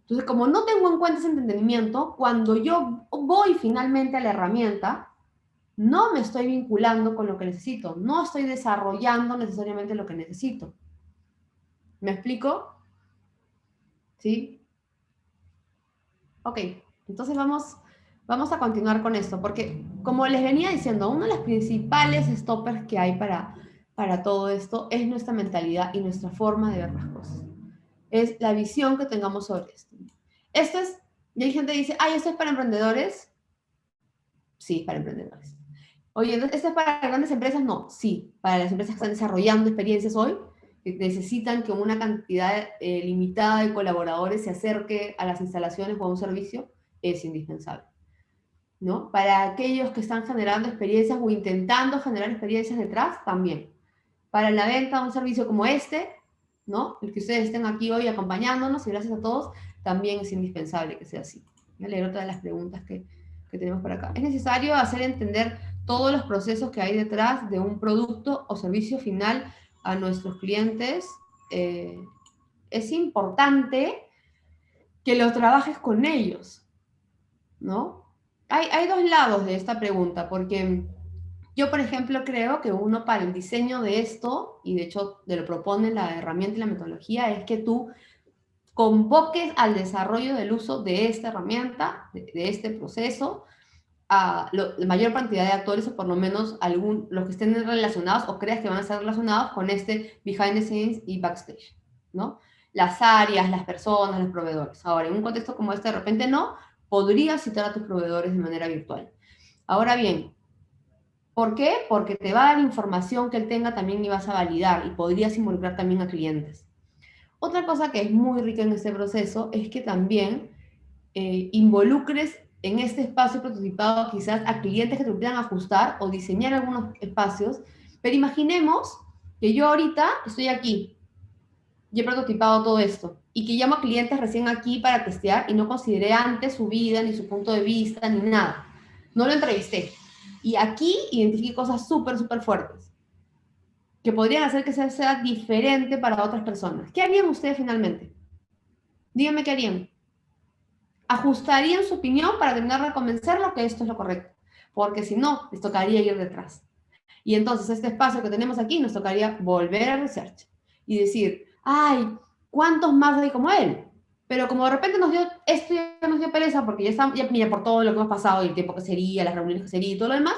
Entonces, como no tengo en cuenta ese entendimiento, cuando yo voy finalmente a la herramienta, no me estoy vinculando con lo que necesito, no estoy desarrollando necesariamente lo que necesito. ¿Me explico? ¿Sí? Ok, entonces vamos a continuar con esto, porque como les venía diciendo, uno de los principales stoppers que hay para todo esto es nuestra mentalidad y nuestra forma de ver las cosas. Es la visión que tengamos sobre esto. Esto es, y hay gente que dice, ay, esto es para emprendedores. Sí, para emprendedores. Oye, entonces, ¿esto es para grandes empresas? No, sí, para las empresas que están desarrollando experiencias hoy, que necesitan que una cantidad limitada de colaboradores se acerque a las instalaciones o a un servicio, es indispensable, ¿no? Para aquellos que están generando experiencias o intentando generar experiencias detrás, también. para la venta de un servicio como este, ¿no? El que ustedes estén aquí hoy acompañándonos, y gracias a todos, también es indispensable que sea así. Voy a leer otra de las preguntas que tenemos por acá. ¿Es necesario hacer entender todos los procesos que hay detrás de un producto o servicio final a nuestros clientes? Es importante que lo trabajes con ellos, ¿no? Hay dos lados de esta pregunta, porque yo, por ejemplo, creo que uno para el diseño de esto, y de hecho te lo propone la herramienta y la metodología, es que tú convoques al desarrollo del uso de esta herramienta, de este proceso, a la mayor cantidad de actores, o por lo menos los que estén relacionados o creas que van a estar relacionados con este behind the scenes y backstage, ¿no? Las áreas, las personas, los proveedores. Ahora, en un contexto como este, de repente no, podrías citar a tus proveedores de manera virtual. Ahora bien, ¿por qué? Porque te va a dar información que él tenga también y vas a validar, y podrías involucrar también a clientes. Otra cosa que es muy rica en este proceso es que también involucres en este espacio prototipado quizás a clientes que te puedan ajustar o diseñar algunos espacios, pero imaginemos que yo ahorita estoy aquí y he prototipado todo esto y que llamo a clientes recién aquí para testear y no consideré antes su vida, ni su punto de vista, ni nada. No lo entrevisté. Y aquí identifiqué cosas súper, súper fuertes que podrían hacer que sea diferente para otras personas. ¿Qué harían ustedes finalmente? Díganme qué harían. Ajustarían su opinión para terminar de convencerlo que esto es lo correcto, porque si no, les tocaría ir detrás. Y entonces este espacio que tenemos aquí nos tocaría volver a research y decir, ay, ¿cuántos más hay como él? Pero como de repente esto ya nos dio pereza, porque ya estamos, ya mira, por todo lo que hemos pasado y el tiempo que sería, las reuniones que sería y todo lo demás,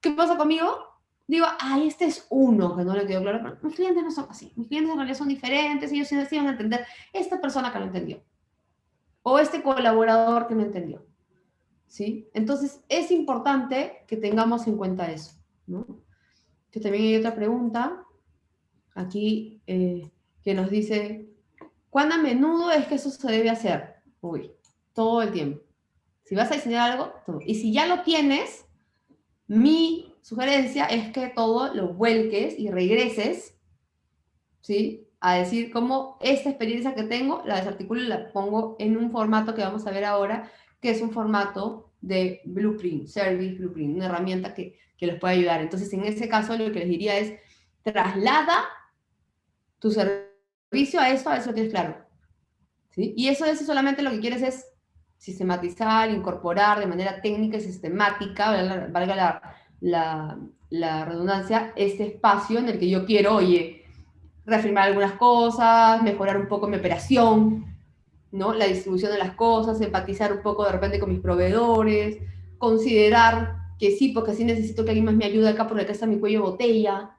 ¿qué pasa conmigo? Digo, ay, este es uno que no le quedó claro, pero mis clientes no son así, mis clientes en realidad son diferentes, ellos sí van a entender esta persona que lo entendió, o este colaborador que no entendió, ¿sí? Entonces, es importante que tengamos en cuenta eso, ¿no? Que también hay otra pregunta aquí que nos dice, ¿cuán a menudo es que eso se debe hacer? Uy, todo el tiempo. Si vas a diseñar algo, todo. Y si ya lo tienes, mi sugerencia es que todo lo vuelques y regreses, ¿sí? A decir cómo esta experiencia que tengo la desarticulo y la pongo en un formato que vamos a ver ahora, que es un formato de blueprint, service blueprint, una herramienta que les puede ayudar. Entonces, en ese caso, lo que les diría es, traslada tu servicio a eso lo tienes claro, ¿sí? Y eso solamente lo que quieres es sistematizar, incorporar de manera técnica y sistemática, valga la redundancia, este espacio en el que yo quiero, oye, reafirmar algunas cosas, mejorar un poco mi operación, ¿no? La distribución de las cosas, empatizar un poco de repente con mis proveedores, considerar que sí, porque sí necesito que alguien más me ayude acá porque acá está mi cuello de botella,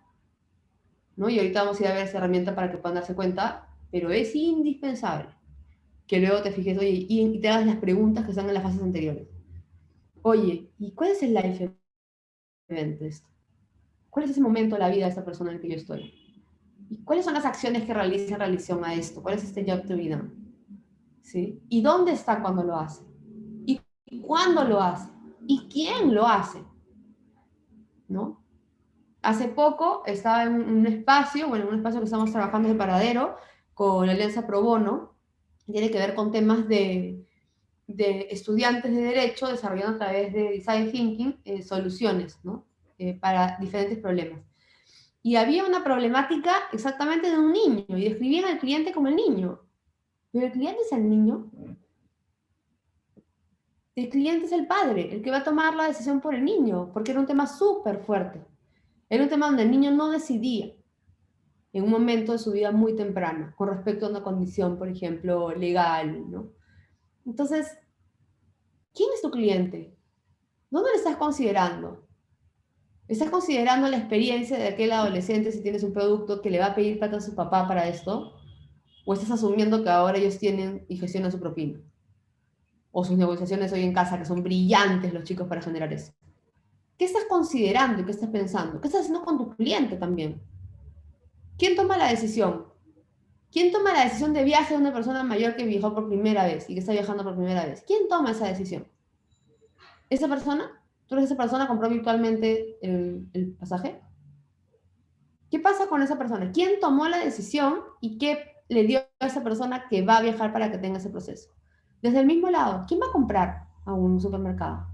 ¿no? Y ahorita vamos a ir a ver esa herramienta para que puedan darse cuenta, pero es indispensable que luego te fijes, oye, y te hagas las preguntas que están en las fases anteriores. Oye, ¿y cuál es el life event de esto? ¿Cuál es ese momento de la vida de esta persona en el que yo estoy? ¿Y cuáles son las acciones que realiza en relación a esto? ¿Cuál es este job to be done? ¿Sí? ¿Y dónde está cuando lo hace? ¿Y cuándo lo hace? ¿Y quién lo hace? ¿No? Hace poco estaba en un espacio, bueno, en un espacio que estamos trabajando de paradero con la Alianza Pro Bono, tiene que ver con temas de estudiantes de Derecho desarrollando a través de Design Thinking soluciones, ¿no? Para diferentes problemas. Y había una problemática exactamente de un niño, y describían al cliente como el niño. Pero el cliente es el niño. El cliente es el padre, el que va a tomar la decisión por el niño, porque era un tema súper fuerte. Era un tema donde el niño no decidía en un momento de su vida muy temprano, con respecto a una condición, por ejemplo, legal, ¿no? Entonces, ¿quién es tu cliente? ¿Dónde lo estás considerando? ¿Estás considerando la experiencia de aquel adolescente si tienes un producto que le va a pedir plata a su papá para esto? ¿O estás asumiendo que ahora ellos tienen y gestionan su propina? O sus negociaciones hoy en casa, que son brillantes los chicos para generar eso. ¿Qué estás considerando y qué estás pensando? ¿Qué estás haciendo con tu cliente también? ¿Quién toma la decisión? ¿Quién toma la decisión de viaje de una persona mayor que viajó por primera vez y que está viajando por primera vez? ¿Quién toma esa decisión? ¿Esa persona? ¿Tú eres esa persona que compró virtualmente el pasaje? ¿Qué pasa con esa persona? ¿Quién tomó la decisión y qué le dio a esa persona que va a viajar para que tenga ese proceso? Desde el mismo lado, ¿quién va a comprar a un supermercado?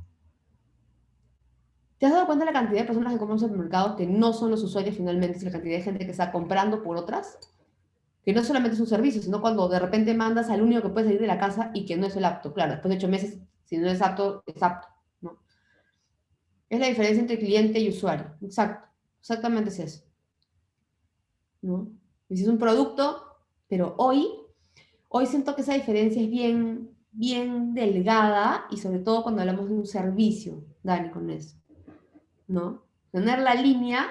¿Te has dado cuenta de la cantidad de personas que compran en supermercados que no son los usuarios finalmente, es la cantidad de gente que está comprando por otras? Que no solamente es un servicio, sino cuando de repente mandas al único que puede salir de la casa y que no es el apto. Claro, después de 8 meses, si no es apto, ¿no? Es la diferencia entre cliente y usuario. Exacto, exactamente es eso, ¿no? Y si es un producto, pero hoy siento que esa diferencia es bien, bien delgada y sobre todo cuando hablamos de un servicio, Dani, con eso, ¿no? Tener la línea,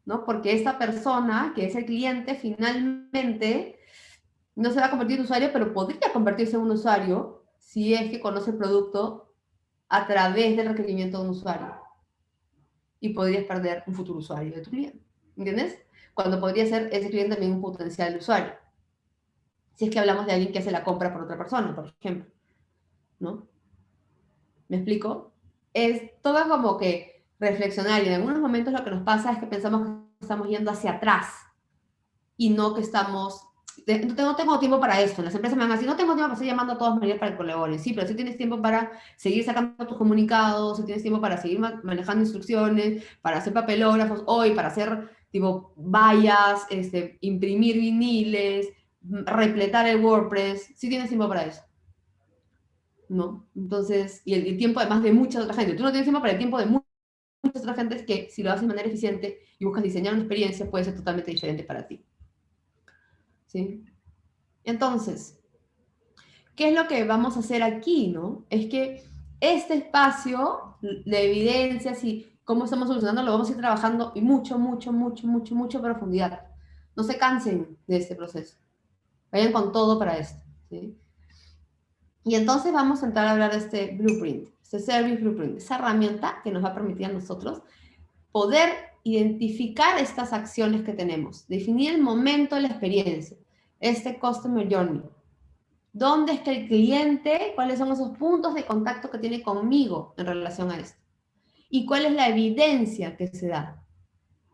¿no? Porque esta persona, que es el cliente, finalmente no se va a convertir en usuario, pero podría convertirse en un usuario si es que conoce el producto a través del requerimiento de un usuario. Y podrías perder un futuro usuario de tu cliente. ¿Entiendes? Cuando podría ser ese cliente también un potencial usuario. Si es que hablamos de alguien que hace la compra por otra persona, por ejemplo, ¿no? ¿Me explico? Es todo como que reflexionar y en algunos momentos lo que nos pasa es que pensamos que estamos yendo hacia atrás y no que estamos... No tengo tiempo para esto. Las empresas me van a decir, no tengo tiempo para estar llamando a todos maneras para que colaboren. Sí, pero si tienes tiempo para seguir sacando tus comunicados, si tienes tiempo para seguir manejando instrucciones, para hacer papelógrafos hoy, para hacer tipo vallas, imprimir viniles, repletar el WordPress, si tienes tiempo para eso. ¿No? Entonces, y el tiempo además de mucha otra gente. Tú no tienes tiempo para el tiempo de muchas otras gentes que si lo haces de manera eficiente y buscas diseñar una experiencia puede ser totalmente diferente para ti. ¿Sí? Entonces, ¿qué es lo que vamos a hacer aquí, no? Es que este espacio de evidencias y cómo estamos solucionando lo vamos a ir trabajando y mucho profundidad. No se cansen de este proceso. Vayan con todo para esto, ¿sí? Y entonces vamos a entrar a hablar de este blueprint, este service blueprint, esa herramienta que nos va a permitir a nosotros poder identificar estas acciones que tenemos, definir el momento de la experiencia, este customer journey. ¿Dónde está el cliente? ¿Cuáles son esos puntos de contacto que tiene conmigo en relación a esto? ¿Y cuál es la evidencia que se da?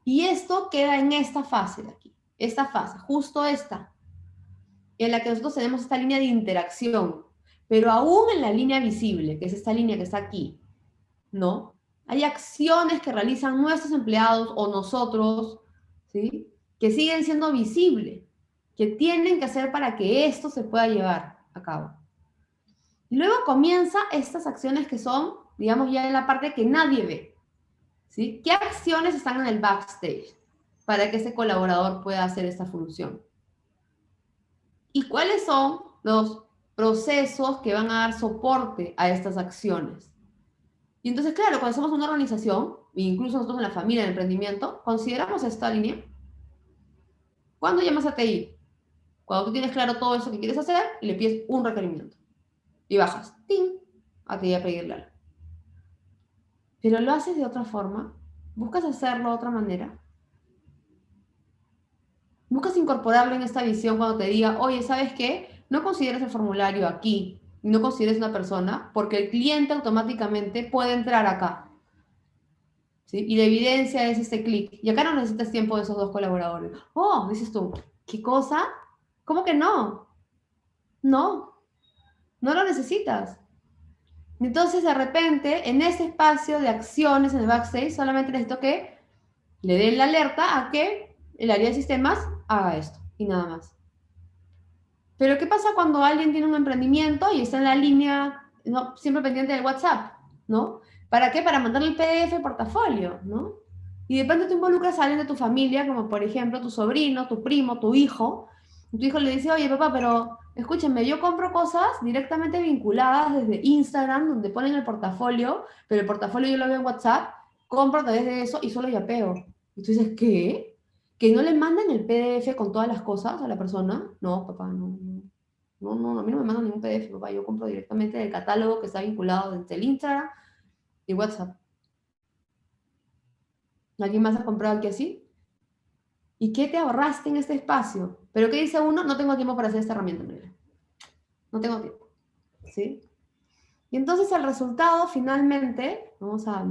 Y esto queda en esta fase de aquí, esta fase, justo esta, en la que nosotros tenemos esta línea de interacción, pero aún en la línea visible, que es esta línea que está aquí, ¿no? Hay acciones que realizan nuestros empleados o nosotros, ¿sí? Que siguen siendo visibles, que tienen que hacer para que esto se pueda llevar a cabo. Y luego comienza estas acciones que son, digamos, ya en la parte que nadie ve, ¿sí? ¿Qué acciones están en el backstage para que ese colaborador pueda hacer esta función? ¿Y cuáles son los procesos que van a dar soporte a estas acciones? Y entonces, claro, cuando somos una organización, e incluso nosotros en la familia, en el emprendimiento, consideramos esta línea. ¿Cuándo llamas a TI? Cuando tú tienes claro todo eso que quieres hacer y le pides un requerimiento. Y bajas, ¡ting!, a TI a pedirle algo. Pero lo haces de otra forma, buscas hacerlo de otra manera, buscas incorporarlo en esta visión cuando te diga, oye, ¿sabes qué? No consideres el formulario aquí, no consideres una persona, porque el cliente automáticamente puede entrar acá. ¿Sí? Y la evidencia es este clic. Y acá no necesitas tiempo de esos dos colaboradores. Oh, dices tú, ¿qué cosa? ¿Cómo que no? No, no lo necesitas. Entonces, de repente, en ese espacio de acciones en el backstage, solamente necesito que le den la alerta a que el área de sistemas haga esto y nada más. Pero ¿qué pasa cuando alguien tiene un emprendimiento y está en la línea, ¿no?, siempre pendiente del WhatsApp, ¿no? ¿Para qué? Para mandarle el PDF al portafolio, ¿no? Y de repente tú involucras a alguien de tu familia, como por ejemplo tu sobrino, tu primo, tu hijo, y tu hijo le dice, oye papá, pero escúchenme, yo compro cosas directamente vinculadas desde Instagram, donde ponen el portafolio, pero el portafolio yo lo veo en WhatsApp, compro a través de eso y solo yapeo. Y tú dices, ¿qué? ¿Que no le mandan el PDF con todas las cosas a la persona? No, papá, no. No, a mí no me mandan ningún PDF, papá. Yo compro directamente del catálogo que está vinculado entre el Instagram y WhatsApp. ¿Alguien más ha comprado aquí así? ¿Y qué te ahorraste en este espacio? ¿Pero qué dice uno? No tengo tiempo para hacer esta herramienta, María. No tengo tiempo. ¿Sí? Y entonces el resultado, finalmente, vamos a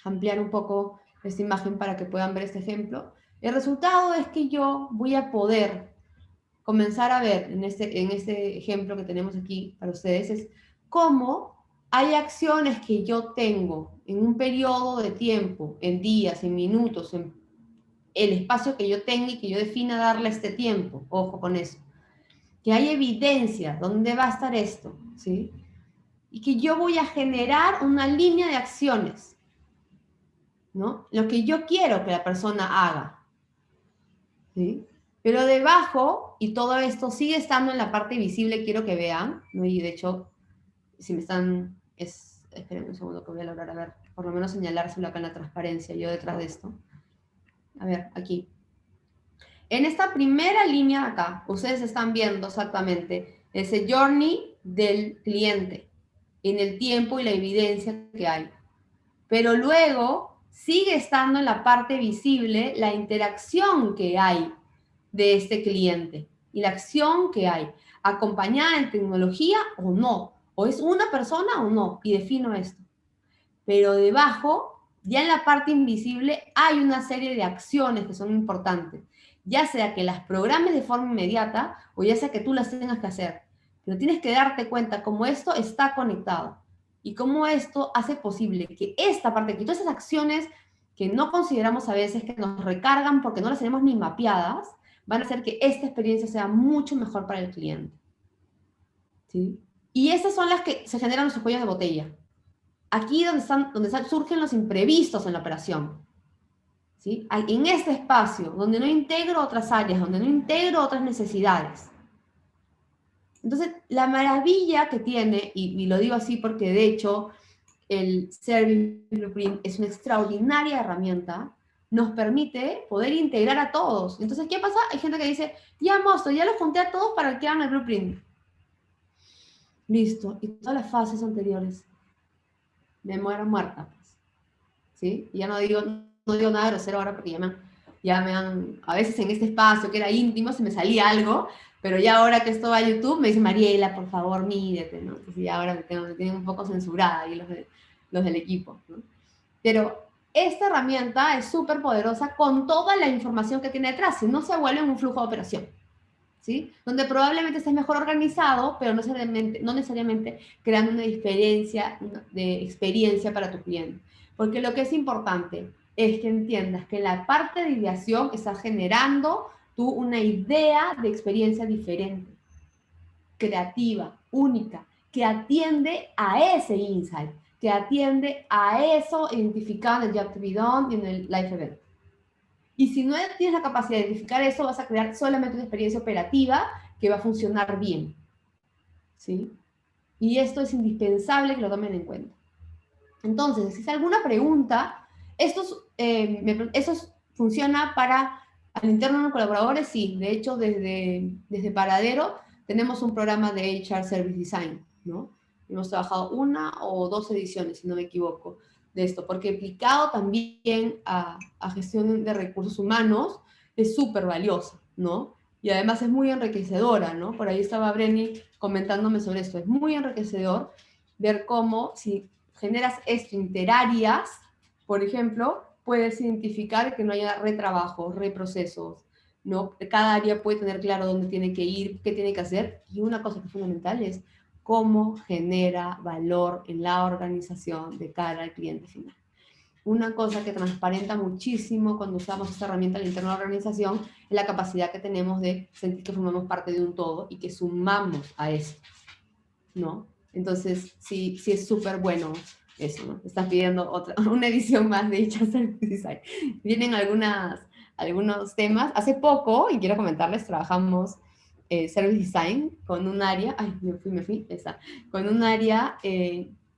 ampliar un poco esta imagen para que puedan ver este ejemplo. El resultado es que yo voy a poder comenzar a ver en este ejemplo que tenemos aquí para ustedes, es cómo hay acciones que yo tengo en un periodo de tiempo, en días, en minutos, en el espacio que yo tenga y que yo defina darle este tiempo. Ojo con eso. Que hay evidencia, ¿dónde va a estar esto? ¿Sí? Y que yo voy a generar una línea de acciones, ¿no? Lo que yo quiero que la persona haga, ¿sí? Pero debajo, y todo esto sigue estando en la parte visible, quiero que vean, ¿no? Y de hecho, si me están, esperen un segundo que voy a lograr, a ver, por lo menos señalárselo acá en la transparencia, yo detrás de esto. A ver, aquí. En esta primera línea acá, ustedes están viendo exactamente ese journey del cliente, en el tiempo y la evidencia que hay. Pero luego sigue estando en la parte visible la interacción que hay de este cliente y la acción que hay, acompañada en tecnología o no, o es una persona o no, y defino esto. Pero debajo, ya en la parte invisible, hay una serie de acciones que son importantes, ya sea que las programes de forma inmediata o ya sea que tú las tengas que hacer. Pero tienes que darte cuenta cómo esto está conectado y cómo esto hace posible que esta parte, que todas esas acciones que no consideramos a veces que nos recargan porque no las tenemos ni mapeadas, van a hacer que esta experiencia sea mucho mejor para el cliente. ¿Sí? Y esas son las que se generan los cuellos de botella. Aquí surgen los imprevistos en la operación. ¿Sí? En este espacio, donde no integro otras áreas, donde no integro otras necesidades. Entonces, la maravilla que tiene, y lo digo así porque de hecho el Service Blueprint es una extraordinaria herramienta, nos permite poder integrar a todos. Entonces, ¿qué pasa? Hay gente que dice, ya monstruo, ya los junté a todos para que hagan el Blueprint. Listo. Y todas las fases anteriores me muero muerta. ¿Sí? Y ya no digo nada grosero ahora porque a veces en este espacio que era íntimo se me salía algo, pero ya ahora que esto va a YouTube me dice, Mariela, por favor, mídete, ¿no? Entonces ya ahora me tienen un poco censurada ahí los del equipo, ¿no? Pero esta herramienta es súper poderosa con toda la información que tiene detrás, si no se vuelve un flujo de operación, ¿sí? Donde probablemente estés mejor organizado, pero no necesariamente creando una diferencia de experiencia para tu cliente. Porque lo que es importante es que entiendas que en la parte de ideación estás generando tú una idea de experiencia diferente, creativa, única, que atiende a ese insight, que atiende a eso identificado en el Job to be Done y en el Life Event. Y si no tienes la capacidad de identificar eso, vas a crear solamente una experiencia operativa que va a funcionar bien. ¿Sí? Y esto es indispensable que lo tomen en cuenta. Entonces, si es alguna pregunta, esto funciona para al interno de colaboradores, sí. De hecho, desde Paradero tenemos un programa de HR Service Design, ¿no? Hemos trabajado una o dos ediciones, si no me equivoco, de esto, porque aplicado también a gestión de recursos humanos es súper valiosa, ¿no? Y además es muy enriquecedora, ¿no? Por ahí estaba Brenny comentándome sobre esto. Es muy enriquecedor ver cómo, si generas esto interáreas, por ejemplo, puedes identificar que no haya retrabajos, reprocesos, ¿no? Cada área puede tener claro dónde tiene que ir, qué tiene que hacer. Y una cosa que es fundamental es cómo genera valor en la organización de cara al cliente final. Una cosa que transparenta muchísimo cuando usamos esta herramienta al interno de la organización es la capacidad que tenemos de sentir que formamos parte de un todo y que sumamos a esto, ¿no? Entonces, sí, sí es súper bueno eso, ¿no? Estás pidiendo una edición más de HR Service Design. Vienen algunos temas. Hace poco, y quiero comentarles, trabajamos Service Design con un área, ay, me fui, con un área,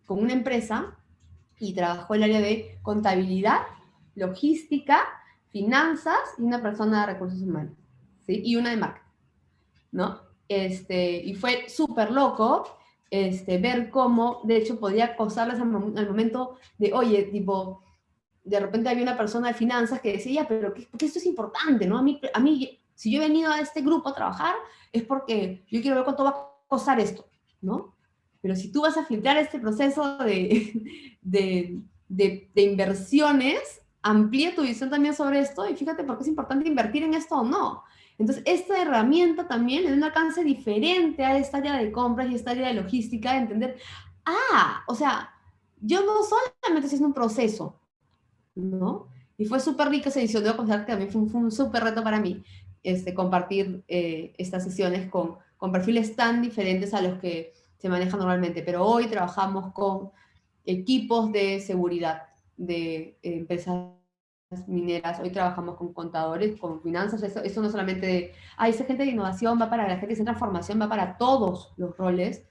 con una empresa, y trabajó el área de contabilidad, logística, finanzas y una persona de recursos humanos, ¿sí? Y una de marketing, ¿no? Y fue súper loco ver cómo, de hecho, podía acosarles al momento de, oye, tipo, de repente había una persona de finanzas que decía, pero porque esto es importante, ¿no? A mí, si yo he venido a este grupo a trabajar, es porque yo quiero ver cuánto va a costar esto, ¿no? Pero si tú vas a filtrar este proceso de inversiones, amplía tu visión también sobre esto y fíjate por qué es importante invertir en esto o no. Entonces, esta herramienta también le da un alcance diferente a esta área de compras y esta área de logística, de entender, o sea, yo no solamente estoy haciendo un proceso, ¿no? Y fue súper rica esa edición, debo confesar que también fue un súper reto para mí compartir estas sesiones con perfiles tan diferentes a los que se manejan normalmente, pero hoy trabajamos con equipos de seguridad de empresas mineras, hoy trabajamos con contadores, con finanzas, eso no solamente de, esa gente de innovación va para la gente de transformación, va para todos los roles,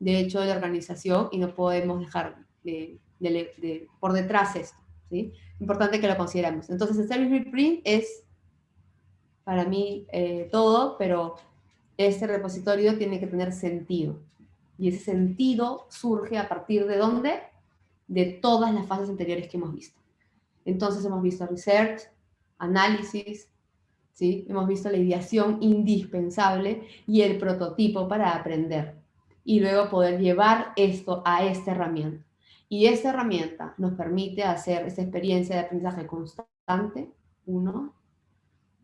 de hecho, de la organización, y no podemos dejar por detrás esto, ¿sí? Importante que lo consideramos. Entonces, el Service Blueprint es, para mí, todo, pero este repositorio tiene que tener sentido. Y ese sentido surge a partir de ¿dónde? De todas las fases anteriores que hemos visto. Entonces hemos visto research, análisis, ¿sí? Hemos visto la ideación indispensable y el prototipo para aprender. Y luego poder llevar esto a esta herramienta. Y esta herramienta nos permite hacer esta experiencia de aprendizaje constante, uno,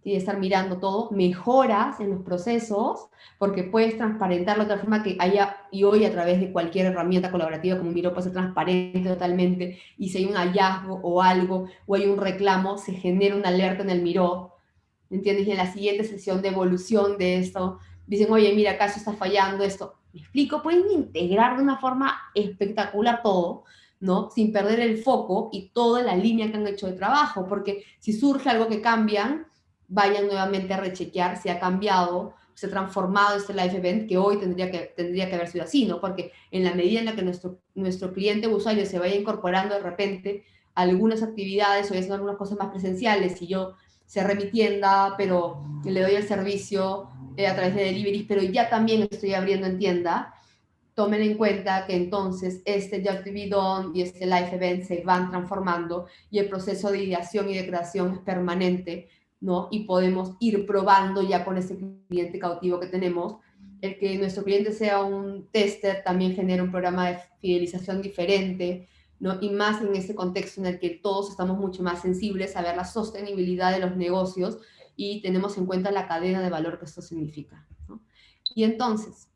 y de estar mirando todo, mejoras en los procesos, porque puedes transparentarlo de otra forma que haya, y hoy a través de cualquier herramienta colaborativa como Miro puede ser transparente totalmente, y si hay un hallazgo o algo, o hay un reclamo, se genera una alerta en el Miro, ¿entiendes? Y en la siguiente sesión de evolución de esto, dicen, oye, mira, acá se está fallando esto. ¿Me explico? Pueden integrar de una forma espectacular todo, ¿no? Sin perder el foco y toda la línea que han hecho de trabajo, porque si surge algo que cambian, vayan nuevamente a rechequear si ha cambiado, se ha transformado este live event, que hoy tendría que haber sido así, ¿no? Porque en la medida en la que nuestro cliente o usuario se vaya incorporando de repente algunas actividades o haciendo algunas cosas más presenciales, y yo cerré mi tienda, pero le doy el servicio a través de deliveries, pero ya también estoy abriendo en tienda, tomen en cuenta que entonces este Just TV Done y este Live Event se van transformando y el proceso de ideación y de creación es permanente, ¿no? Y podemos ir probando ya con ese cliente cautivo que tenemos. El que nuestro cliente sea un tester también genera un programa de fidelización diferente, ¿no? Y más en este contexto en el que todos estamos mucho más sensibles a ver la sostenibilidad de los negocios y tenemos en cuenta la cadena de valor que esto significa, ¿no? Y entonces,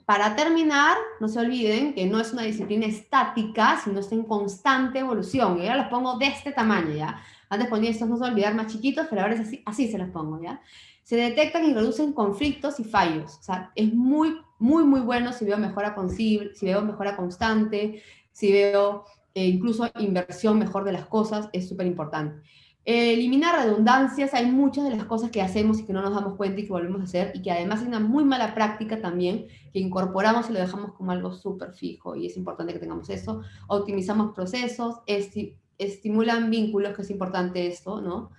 para terminar, no se olviden que no es una disciplina estática, sino está en constante evolución. Yo ya los pongo de este tamaño, ¿ya? Antes ponía estos, no se olvidar, más chiquitos, pero ahora es así se los pongo, ¿ya? Se detectan y reducen conflictos y fallos. O sea, es muy, muy, muy bueno si veo mejora si veo mejora constante, si veo incluso inversión mejor de las cosas, es súper importante. Eliminar redundancias, hay muchas de las cosas que hacemos y que no nos damos cuenta y que volvemos a hacer, y que además hay una muy mala práctica también, que incorporamos y lo dejamos como algo súper fijo, y es importante que tengamos eso. Optimizamos procesos, estimulan vínculos, que es importante esto, ¿no?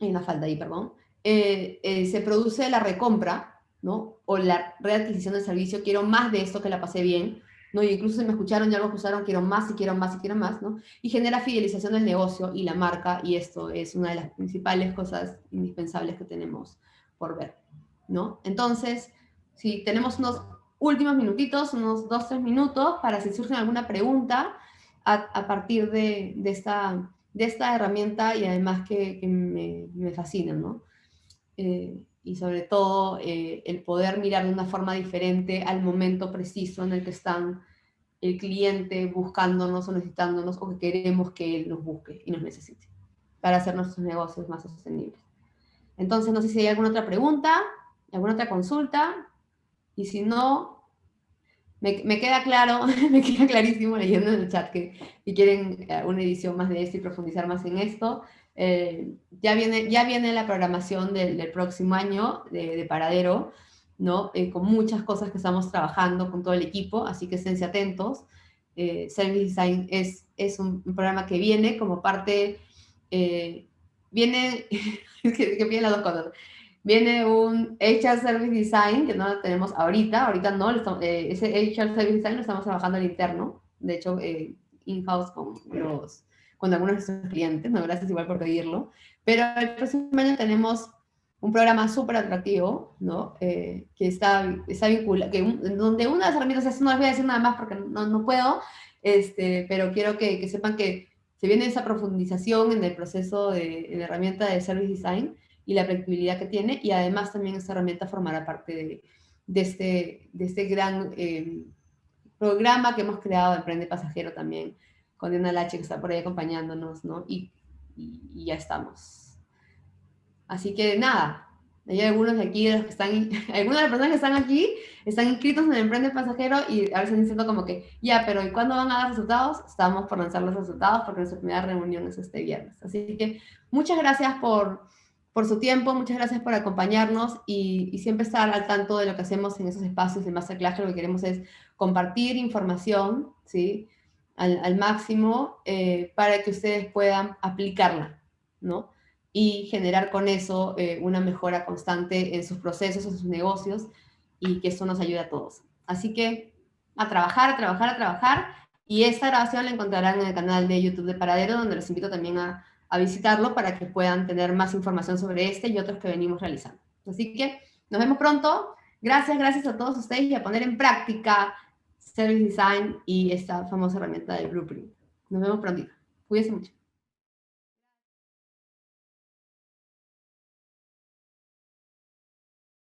Hay una falta ahí, perdón. Se produce la recompra, ¿no? O la readquisición del servicio, quiero más de esto que la pasé bien, ¿no? Y incluso si me escucharon y algo que usaron, quiero más y quiero más y quiero más, ¿no? Y genera fidelización del negocio y la marca, y esto es una de las principales cosas indispensables que tenemos por ver, ¿no? Entonces, si tenemos unos últimos minutitos, unos 2, 3 minutos, para si surge alguna pregunta a partir de esta herramienta, y además que me fascina, ¿no? Y sobre todo el poder mirar de una forma diferente al momento preciso en el que están el cliente buscándonos o necesitándonos, o que queremos que él nos busque y nos necesite para hacer nuestros negocios más sostenibles. Entonces, no sé si hay alguna otra pregunta, alguna otra consulta, y si no, me queda claro, me queda clarísimo leyendo en el chat que quieren una edición más de esto y profundizar más en esto. Ya viene la programación del próximo año de Paradero, ¿no? Con muchas cosas que estamos trabajando con todo el equipo, así que esténse atentos. Service Design es un programa que viene como parte, viene, que viene las dos cosas. Viene un HR Service Design, que no lo tenemos ahorita no, ese HR Service Design lo estamos trabajando al interno, de hecho, in-house con algunos de nuestros clientes, no, gracias igual por pedirlo, pero el próximo año tenemos un programa súper atractivo, ¿no? Que está vinculado, donde una de las herramientas, eso no les voy a decir nada más porque no puedo, pero quiero que sepan que se viene esa profundización en el proceso en la herramienta de Service Design y la flexibilidad que tiene, y además también esta herramienta formará parte de este gran programa que hemos creado de Emprende Pasajero también, con Diana Lache que está por ahí acompañándonos, ¿no? Y ya estamos. Así que nada, hay algunos de aquí, de los que están, algunas de las personas que están aquí, están inscritos en el Emprende Pasajero y ahora están diciendo como que, ya, pero ¿y cuándo van a dar resultados? Estamos por lanzar los resultados porque nuestra primera reunión es este viernes. Así que muchas gracias por su tiempo, muchas gracias por acompañarnos y siempre estar al tanto de lo que hacemos en esos espacios de Masterclass, que lo que queremos es compartir información, ¿sí? Al máximo para que ustedes puedan aplicarla, ¿no? Y generar con eso una mejora constante en sus procesos, en sus negocios, y que eso nos ayude a todos. Así que a trabajar, a trabajar, a trabajar. Y esta grabación la encontrarán en el canal de YouTube de Paradero, donde los invito también a visitarlo para que puedan tener más información sobre este y otros que venimos realizando. Así que nos vemos pronto. Gracias, gracias a todos ustedes y a poner en práctica Service Design y esta famosa herramienta del Blueprint. Nos vemos prontito. Cuídense mucho.